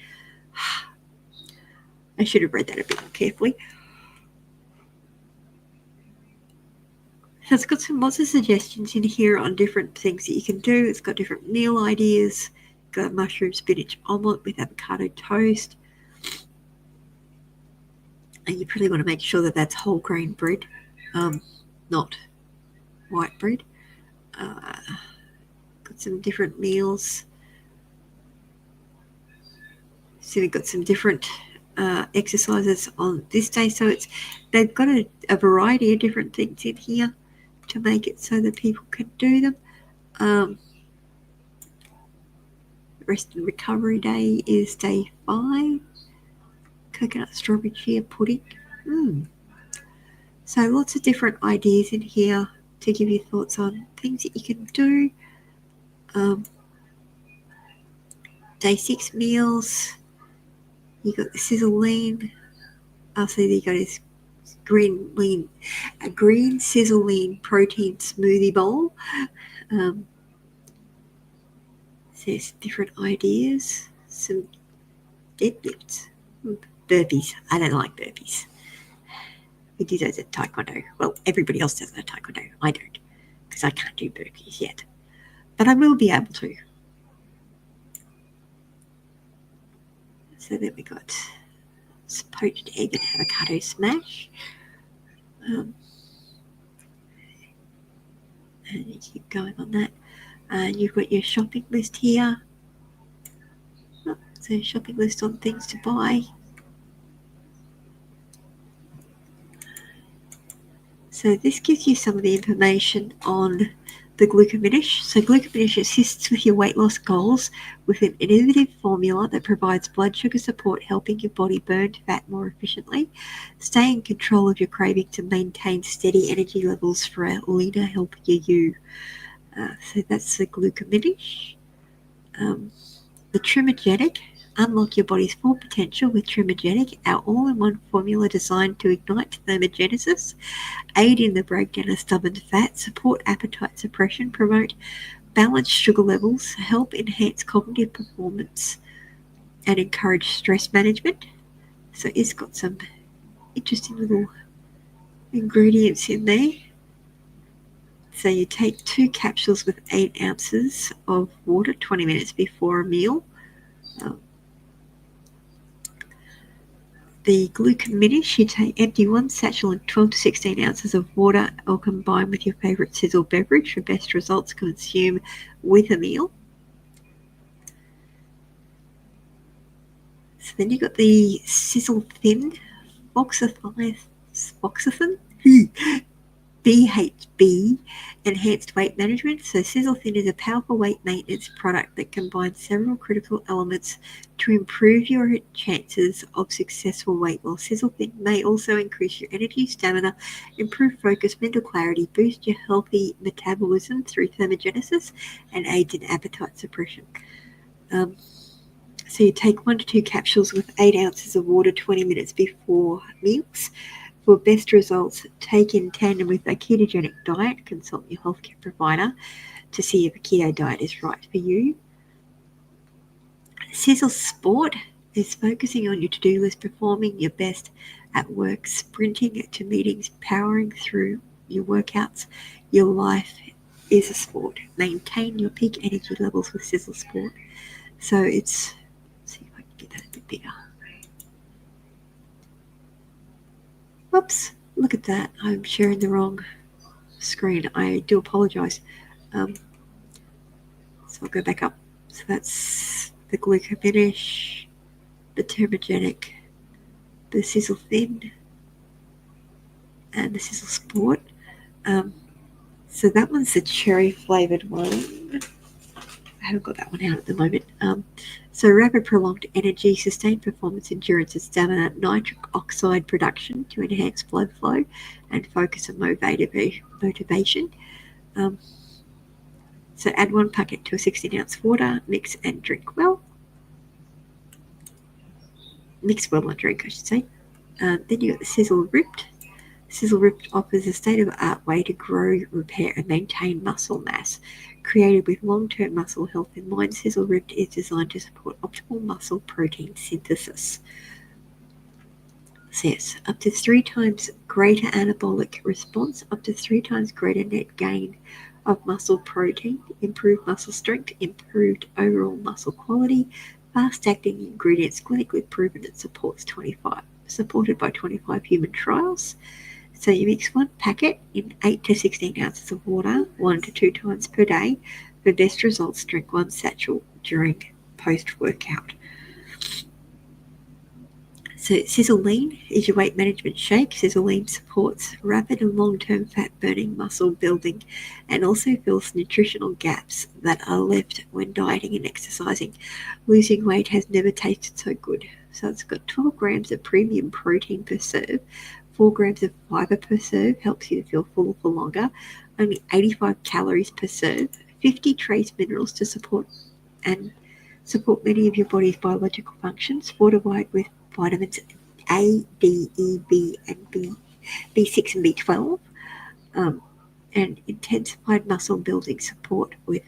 I should have read that a bit more carefully. So it's got lots of suggestions in here on different things that you can do. It's got different meal ideas. Got mushroom spinach omelette with avocado toast. And you probably want to make sure that that's whole grain bread, not white bread. Got some different meals. So we've got some different exercises on this day. So they've got a variety of different things in here to make it so that people can do them. Rest and recovery day is day 5. Coconut strawberry chia pudding. So lots of different ideas in here to give you thoughts on things that you can do. Day 6 meals. You got the Sisel lean. So you got his green Sisel lean protein smoothie bowl. So there's different ideas. Some deadlifts. Burpees. I don't like burpees. We do those at Taekwondo. Well, everybody else does at Taekwondo. I don't, because I can't do burpees yet. But I will be able to. So then we got some poached egg and avocado smash. And you keep going on that. And you've got your shopping list here. So shopping list on things to buy. So this gives you some of the information on the glucominish. So glucominish assists with your weight loss goals with an innovative formula that provides blood sugar support, helping your body burn fat more efficiently, stay in control of your cravings, and maintain steady energy levels for a leaner, healthier you. So that's the glucominish. The trimogenic. Unlock your body's full potential with Trimogenic, our all-in-one formula designed to ignite thermogenesis, aid in the breakdown of stubborn fat, support appetite suppression, promote balanced sugar levels, help enhance cognitive performance, and encourage stress management. So it's got some interesting little ingredients in there. So you take 2 capsules with 8 ounces of water 20 minutes before a meal. The glucominish, you take empty 1 satchel in 12 to 16 ounces of water or combine with your favourite Sisel beverage for best results. Consume with a meal. So then you've got the Sisel Thin Foxathin BHB Enhanced Weight Management. So Sisel Thin is a powerful weight maintenance product that combines several critical elements to improve your chances of successful weight loss. Sisel Thin may also increase your energy, stamina, improve focus, mental clarity, boost your healthy metabolism through thermogenesis, and aid in appetite suppression. So you take 1 to 2 capsules with 8 ounces of water 20 minutes before meals. For best results, take in tandem with a ketogenic diet. Consult your healthcare provider to see if a keto diet is right for you. Sisel Sport is focusing on your to-do list, performing your best at work, sprinting to meetings, powering through your workouts. Your life is a sport. Maintain your peak energy levels with Sisel Sport. So let's see if I can get that a bit bigger. Whoops, look at that. I'm sharing the wrong screen. I do apologize. So I'll go back up. So that's the glucominish, the thermogenic, the Sisel Thin, and the Sisel Sport. So that one's the cherry flavored one. I haven't got that one out at the moment. So rapid prolonged energy, sustained performance, endurance and stamina, nitric oxide production to enhance blood flow and focus and motivation. So add 1 packet to a 16-ounce water, mix and drink well. Mix well and drink, I should say. Then you got the Sisel Ripped. Sisel Ripped offers a state-of-the-art way to grow, repair and maintain muscle mass. Created with long-term muscle health in mind, Sisel Ripped is designed to support optimal muscle protein synthesis. Says up to 3 times greater anabolic response, up to 3 times greater net gain of muscle protein, improved muscle strength, improved overall muscle quality, fast-acting ingredients clinically proven and supported by 25 human trials. So you mix 1 packet in 8 to 16 ounces of water 1 to 2 times per day. For best results, drink 1 satchel during post-workout. So Sisel Lean is your weight management shake. Sisel Lean supports rapid and long-term fat-burning muscle building and also fills nutritional gaps that are left when dieting and exercising. Losing weight has never tasted so good. So it's got 12 grams of premium protein per serve, 4 grams of fiber per serve, helps you to feel full for longer, only 85 calories per serve, 50 trace minerals to support many of your body's biological functions, fortified with vitamins A, D, E, B, and B6 and B12, and intensified muscle building support with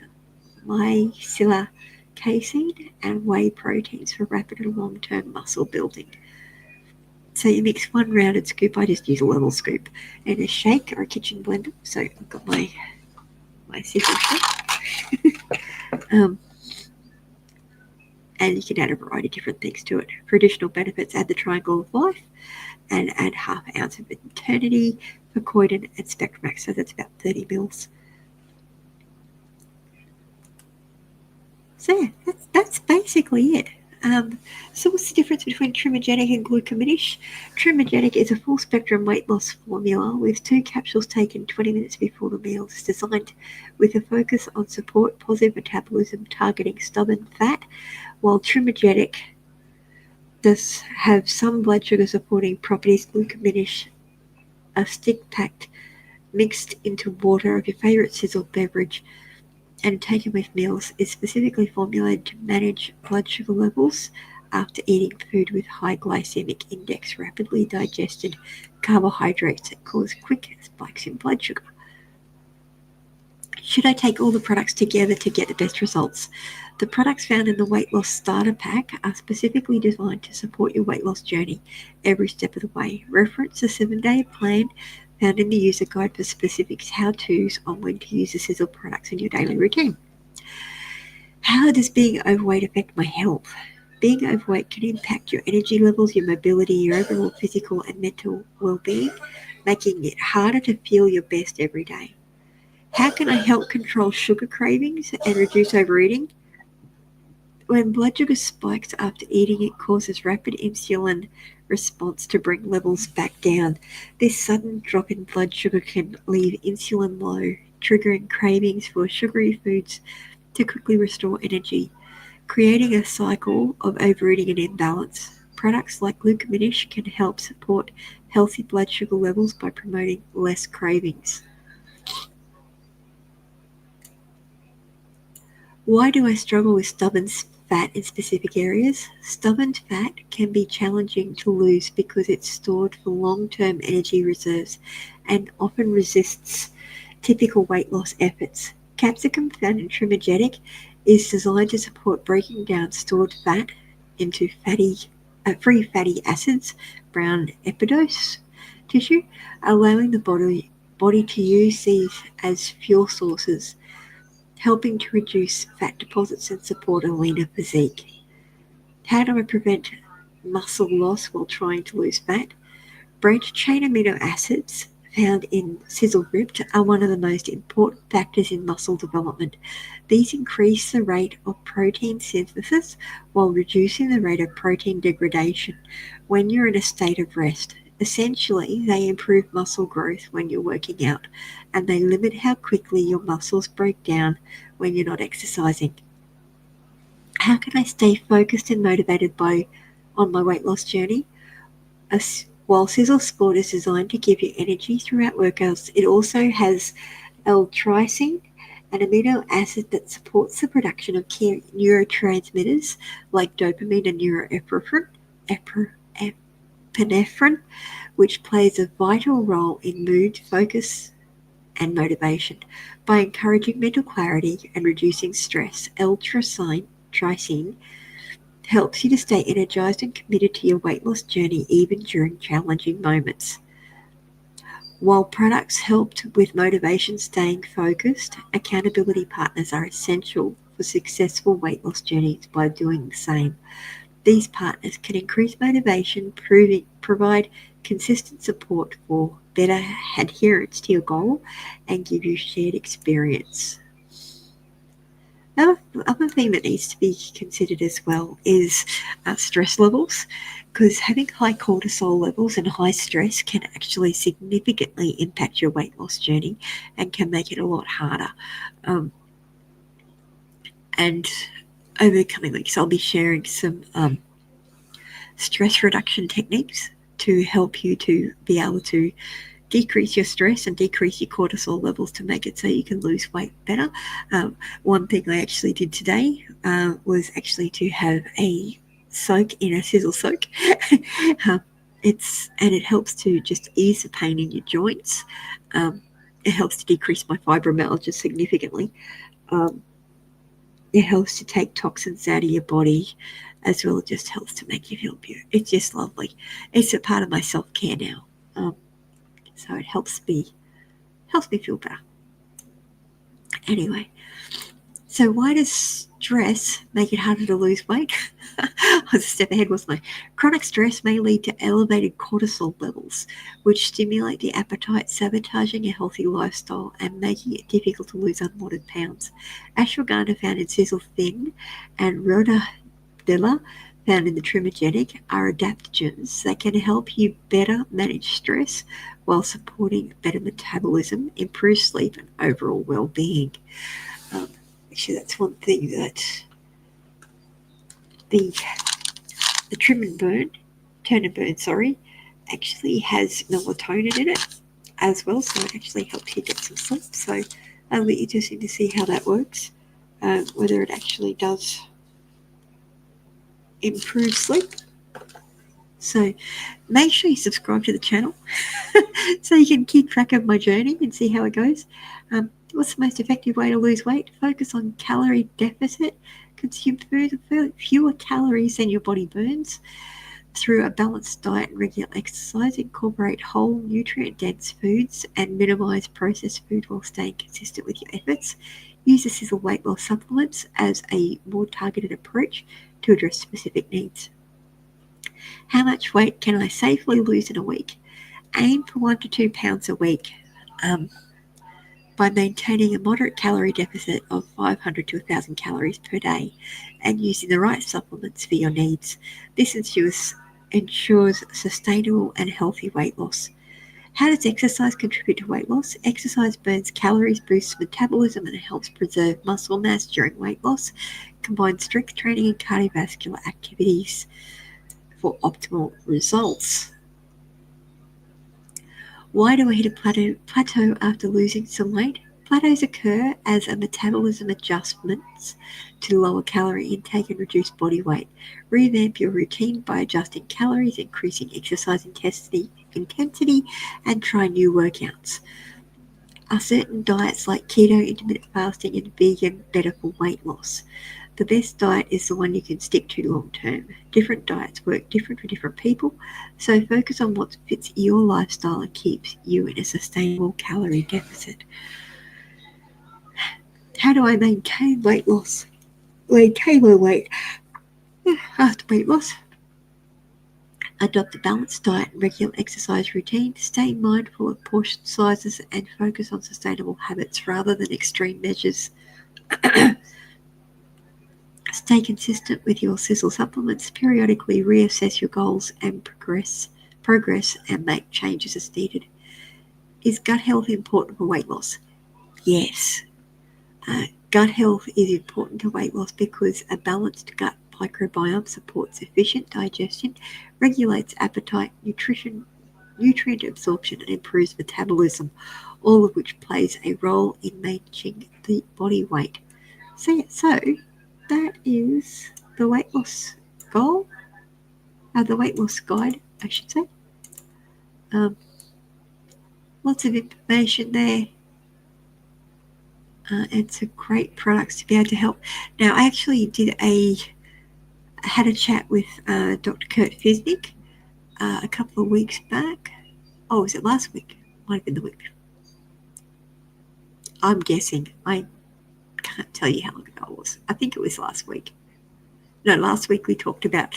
mycelium casein and whey proteins for rapid and long-term muscle building. So you mix one rounded scoop, I just use a level scoop, and a shake or a kitchen blender. So I've got my Sisel shake. And you can add a variety of different things to it. For additional benefits, add the Triangle of Life and add half an ounce of Eternity, Vercoidin, and Spectromax. So that's about 30 mils. So yeah, that's basically it. So what's the difference between Trimogenic and Glucominish? Trimogenic is a full-spectrum weight loss formula with 2 capsules taken 20 minutes before the meal. It's designed with a focus on support positive metabolism targeting stubborn fat, while Trimogenic does have some blood sugar supporting properties. Glucominish, a stick packed mixed into water of your favorite Sisel beverage and taken with meals, is specifically formulated to manage blood sugar levels after eating food with high glycemic index, rapidly digested carbohydrates that cause quick spikes in blood sugar. Should I take all the products together to get the best results? The products found in the Weight Loss Starter Pack are specifically designed to support your weight loss journey every step of the way. Reference the 7-day plan found in the user guide for specific how-tos on when to use the Sisel products in your daily routine. How does being overweight affect my health? Being overweight can impact your energy levels, your mobility, your overall physical and mental well-being, making it harder to feel your best every day. How can I help control sugar cravings and reduce overeating? When blood sugar spikes after eating, it causes rapid insulin response to bring levels back down. This sudden drop in blood sugar can leave insulin low, triggering cravings for sugary foods to quickly restore energy, creating a cycle of overeating and imbalance. Products like Glucominish can help support healthy blood sugar levels by promoting less cravings. Why do I struggle with stubborn fat in specific areas? Stubborn fat can be challenging to lose because it's stored for long-term energy reserves and often resists typical weight loss efforts. Capsicum found in Trimogenic is designed to support breaking down stored fat into free fatty acids, brown adipose tissue, allowing the body to use these as fuel sources, helping to reduce fat deposits and support a leaner physique. How do I prevent muscle loss while trying to lose fat? Branched chain amino acids found in Sisel Ripped are one of the most important factors in muscle development. These increase the rate of protein synthesis while reducing the rate of protein degradation when you're in a state of rest. Essentially, they improve muscle growth when you're working out, and they limit how quickly your muscles break down when you're not exercising. How can I stay focused and motivated on my weight loss journey? While Sisel Sport is designed to give you energy throughout workouts, it also has L-tyrosine, an amino acid that supports the production of key neurotransmitters like dopamine and norepinephrine, which plays a vital role in mood, focus, and motivation. By encouraging mental clarity and reducing stress, L-tyrosine helps you to stay energized and committed to your weight loss journey even during challenging moments. While products helped with motivation staying focused, accountability partners are essential for successful weight loss journeys by doing the same. These partners can increase motivation, provide consistent support for better adherence to your goal, and give you shared experience. The other thing that needs to be considered as well is stress levels, because having high cortisol levels and high stress can actually significantly impact your weight loss journey and can make it a lot harder. And over the coming weeks, I'll be sharing some stress reduction techniques to help you to be able to decrease your stress and decrease your cortisol levels to make it so you can lose weight better. One thing I actually did today was actually to have a soak in a Sisel soak. It helps to just ease the pain in your joints. It helps to decrease my fibromyalgia significantly. It helps to take toxins out of your body, as well as just helps to make you feel beautiful. It's just lovely. It's a part of my self-care now. So it helps me feel better. Anyway, so why does stress make it harder to lose weight? I was a step ahead, wasn't I? Chronic stress may lead to elevated cortisol levels, which stimulate the appetite, sabotaging a healthy lifestyle and making it difficult to lose unwanted pounds. Ashwagandha, found in Sisel Thin, and rhododella, found in the Trimogenic, are adaptogens that can help you better manage stress while supporting better metabolism, improved sleep, and overall well-being. Actually, that's one thing that the Turn and Burn, actually has melatonin in it as well, so it actually helps you get some sleep. So it'll be interesting to see how that works, whether it actually does improve sleep. So make sure you subscribe to the channel so you can keep track of my journey and see how it goes. What's the most effective way to lose weight? Focus on calorie deficit. Consume food with fewer calories than your body burns. Through a balanced diet and regular exercise, incorporate whole, nutrient-dense foods and minimize processed food while staying consistent with your efforts. Use the Sisel weight loss supplements as a more targeted approach to address specific needs. How much weight can I safely lose in a week? Aim for 1 to 2 pounds a week by maintaining a moderate calorie deficit of 500 to 1,000 calories per day and using the right supplements for your needs. This ensures sustainable and healthy weight loss. How does exercise contribute to weight loss? Exercise burns calories, boosts metabolism, and helps preserve muscle mass during weight loss. Combine strength training and cardiovascular activities for optimal results. Why do I hit a plateau after losing some weight? Plateaus occur as a metabolism adjustments to lower calorie intake and reduce body weight. Revamp your routine by adjusting calories, increasing exercise intensity, and try new workouts. Are certain diets like keto, intermittent fasting, and vegan better for weight loss? The best diet is the one you can stick to long term. Different diets work different for different people, so focus on what fits your lifestyle and keeps you in a sustainable calorie deficit. How do I maintain weight loss? Maintain my weight after weight loss. Adopt a balanced diet and regular exercise routine. Stay mindful of portion sizes and focus on sustainable habits rather than extreme measures. Stay consistent with your Sisel supplements. Periodically reassess your goals and progress and make changes as needed. Is gut health important for weight loss? Yes. Gut health is important to weight loss because a balanced gut microbiome supports efficient digestion, regulates appetite, nutrient absorption, and improves metabolism, all of which plays a role in managing the body weight. So that is the weight loss goal, the weight loss guide, I should say. Lots of information there. And some great products to be able to help. Now, I actually had a chat with Dr. Kurt Fisnick a couple of weeks back. Oh, was it last week? Might have been the week before. I'm guessing. I can't tell you how long ago it was. I think it was last week. No, last week we talked about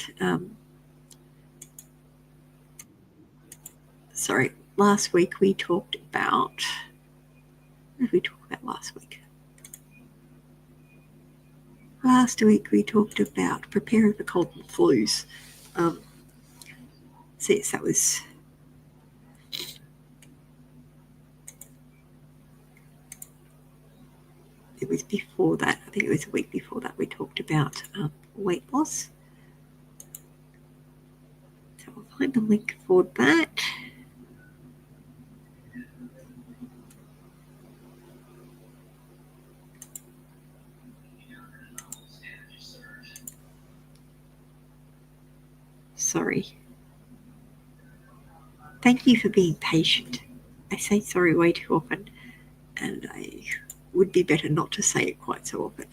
last week we talked about, what did we talk about last week? last week we talked about preparing for cold and flus. So yes, it was before that. I think it was a week before that we talked about weight loss. So I'll find the link for that. Sorry. Thank you for being patient. I say sorry way too often, and I would be better not to say it quite so often.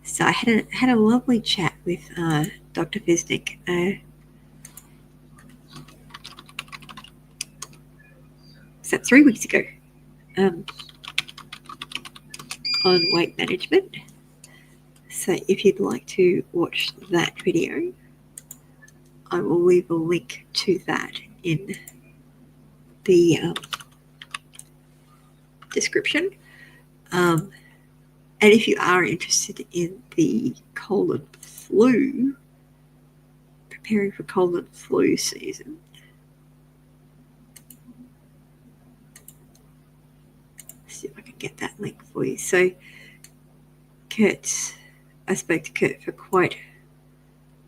So I had a lovely chat with Dr. Visnick. So 3 weeks ago on weight management. So if you'd like to watch that video, I will leave a link to that in the description. And if you are interested in the cold and flu, preparing for cold and flu season, let's see if I can get that link for you. So I spoke to Kurt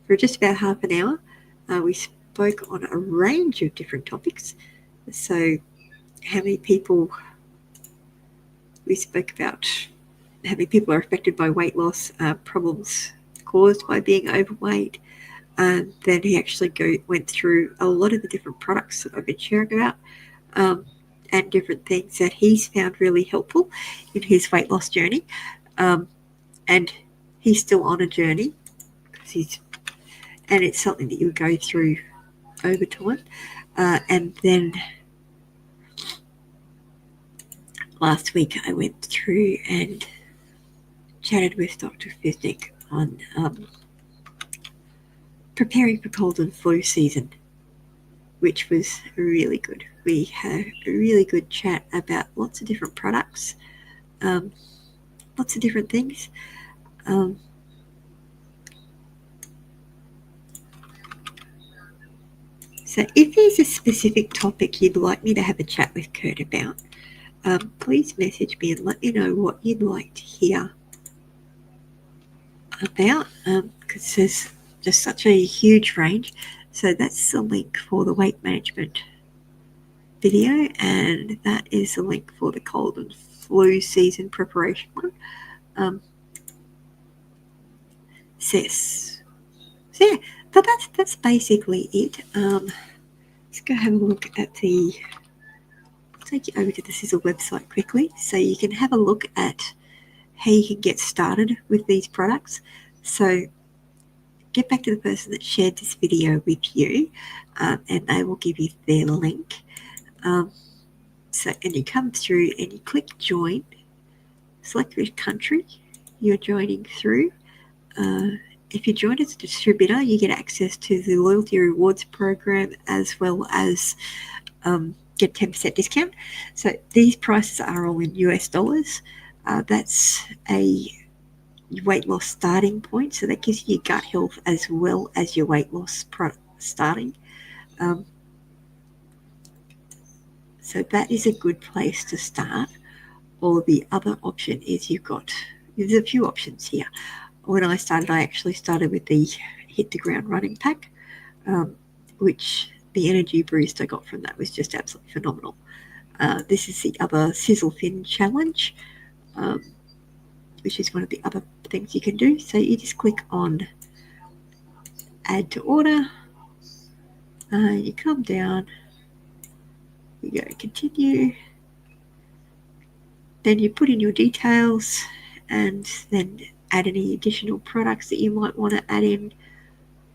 for just about half an hour. We spoke on a range of different topics. So how many people, we spoke about how many people are affected by weight loss, problems caused by being overweight. Then he actually went through a lot of the different products that I've been sharing about, and different things that he's found really helpful in his weight loss journey. And he's still on a journey and it's something that you go through over time. And then last week I went through and chatted with Dr. Fisnick on preparing for cold and flu season, which was really good. We had a really good chat about lots of different products, lots of different things. So if there's a specific topic you'd like me to have a chat with Kurt about, please message me and let me know what you'd like to hear about, because there's just such a huge range. So that's the link for the weight management video, and that is the link for the cold and flu season preparation one. So yeah, but that's basically it. Let's go have a look at I'll take you over to the Sisel website quickly so you can have a look at how you can get started with these products. So get back to the person that shared this video with you, and they will give you their link. And you come through and you click join, select which country you're joining through. If you join as a distributor, you get access to the loyalty rewards program as well as get 10% discount. So these prices are all in US dollars. That's a weight loss starting point. So that gives you your gut health as well as your weight loss starting. So that is a good place to start. Or the other option is there's a few options here. When I started, I actually started with the Hit the Ground Running Pack, which the energy boost I got from that was just absolutely phenomenal. This is the other Sizzle Thin Challenge, which is one of the other things you can do. So you just click on Add to Order, you come down, you go Continue, then you put in your details and then add any additional products that you might want to add in,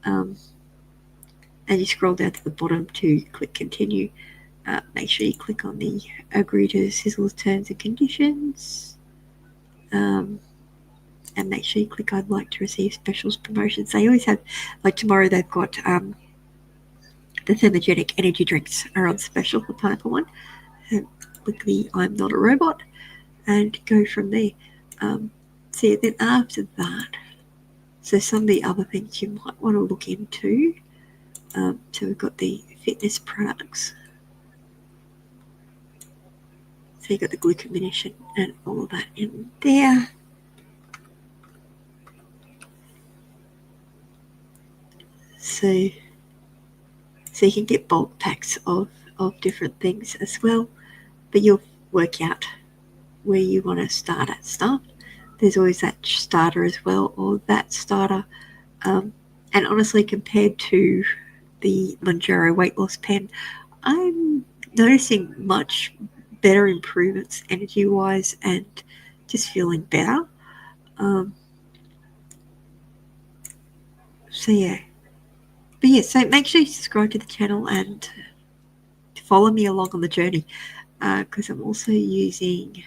and you scroll down to the bottom to click Continue. Make sure you click on the Agree to Sizzle's Terms and Conditions, and make sure you click I'd like to receive specials promotions. They always have, like tomorrow they've got The thermogenic energy drinks are on special, the pineapple one. Click the I'm not a robot and go from there. So then after that, so some of the other things you might want to look into. So we've got the fitness products. So you've got the glucomination and all of that in there. So you can get bulk packs of different things as well, but you'll work out where you want to start at stuff. There's always that starter as well, or that starter. And honestly, compared to the Monjaro weight loss pen, I'm noticing much better improvements energy-wise and just feeling better. So yeah. But yeah, so make sure you subscribe to the channel and follow me along on the journey, because I'm also using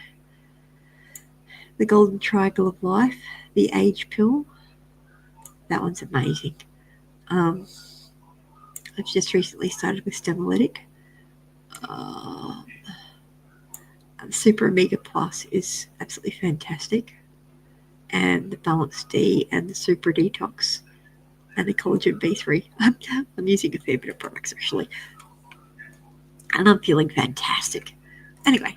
the Golden Triangle of Life, the age pill. That one's amazing. I've just recently started with Stemolytic. Super Omega Plus is absolutely fantastic. And the Balance D and the Super Detox and the Collagen B3. I'm using a fair bit of products actually. And I'm feeling fantastic. Anyway,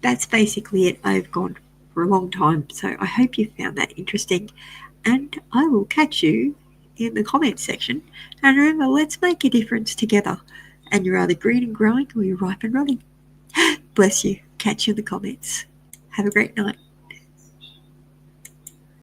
that's basically it. I've gone for a long time, so I hope you found that interesting. And I will catch you in the comments section. And remember, let's make a difference together. And you're either green and growing or you're ripe and running. Bless you. Catch you in the comments. Have a great night.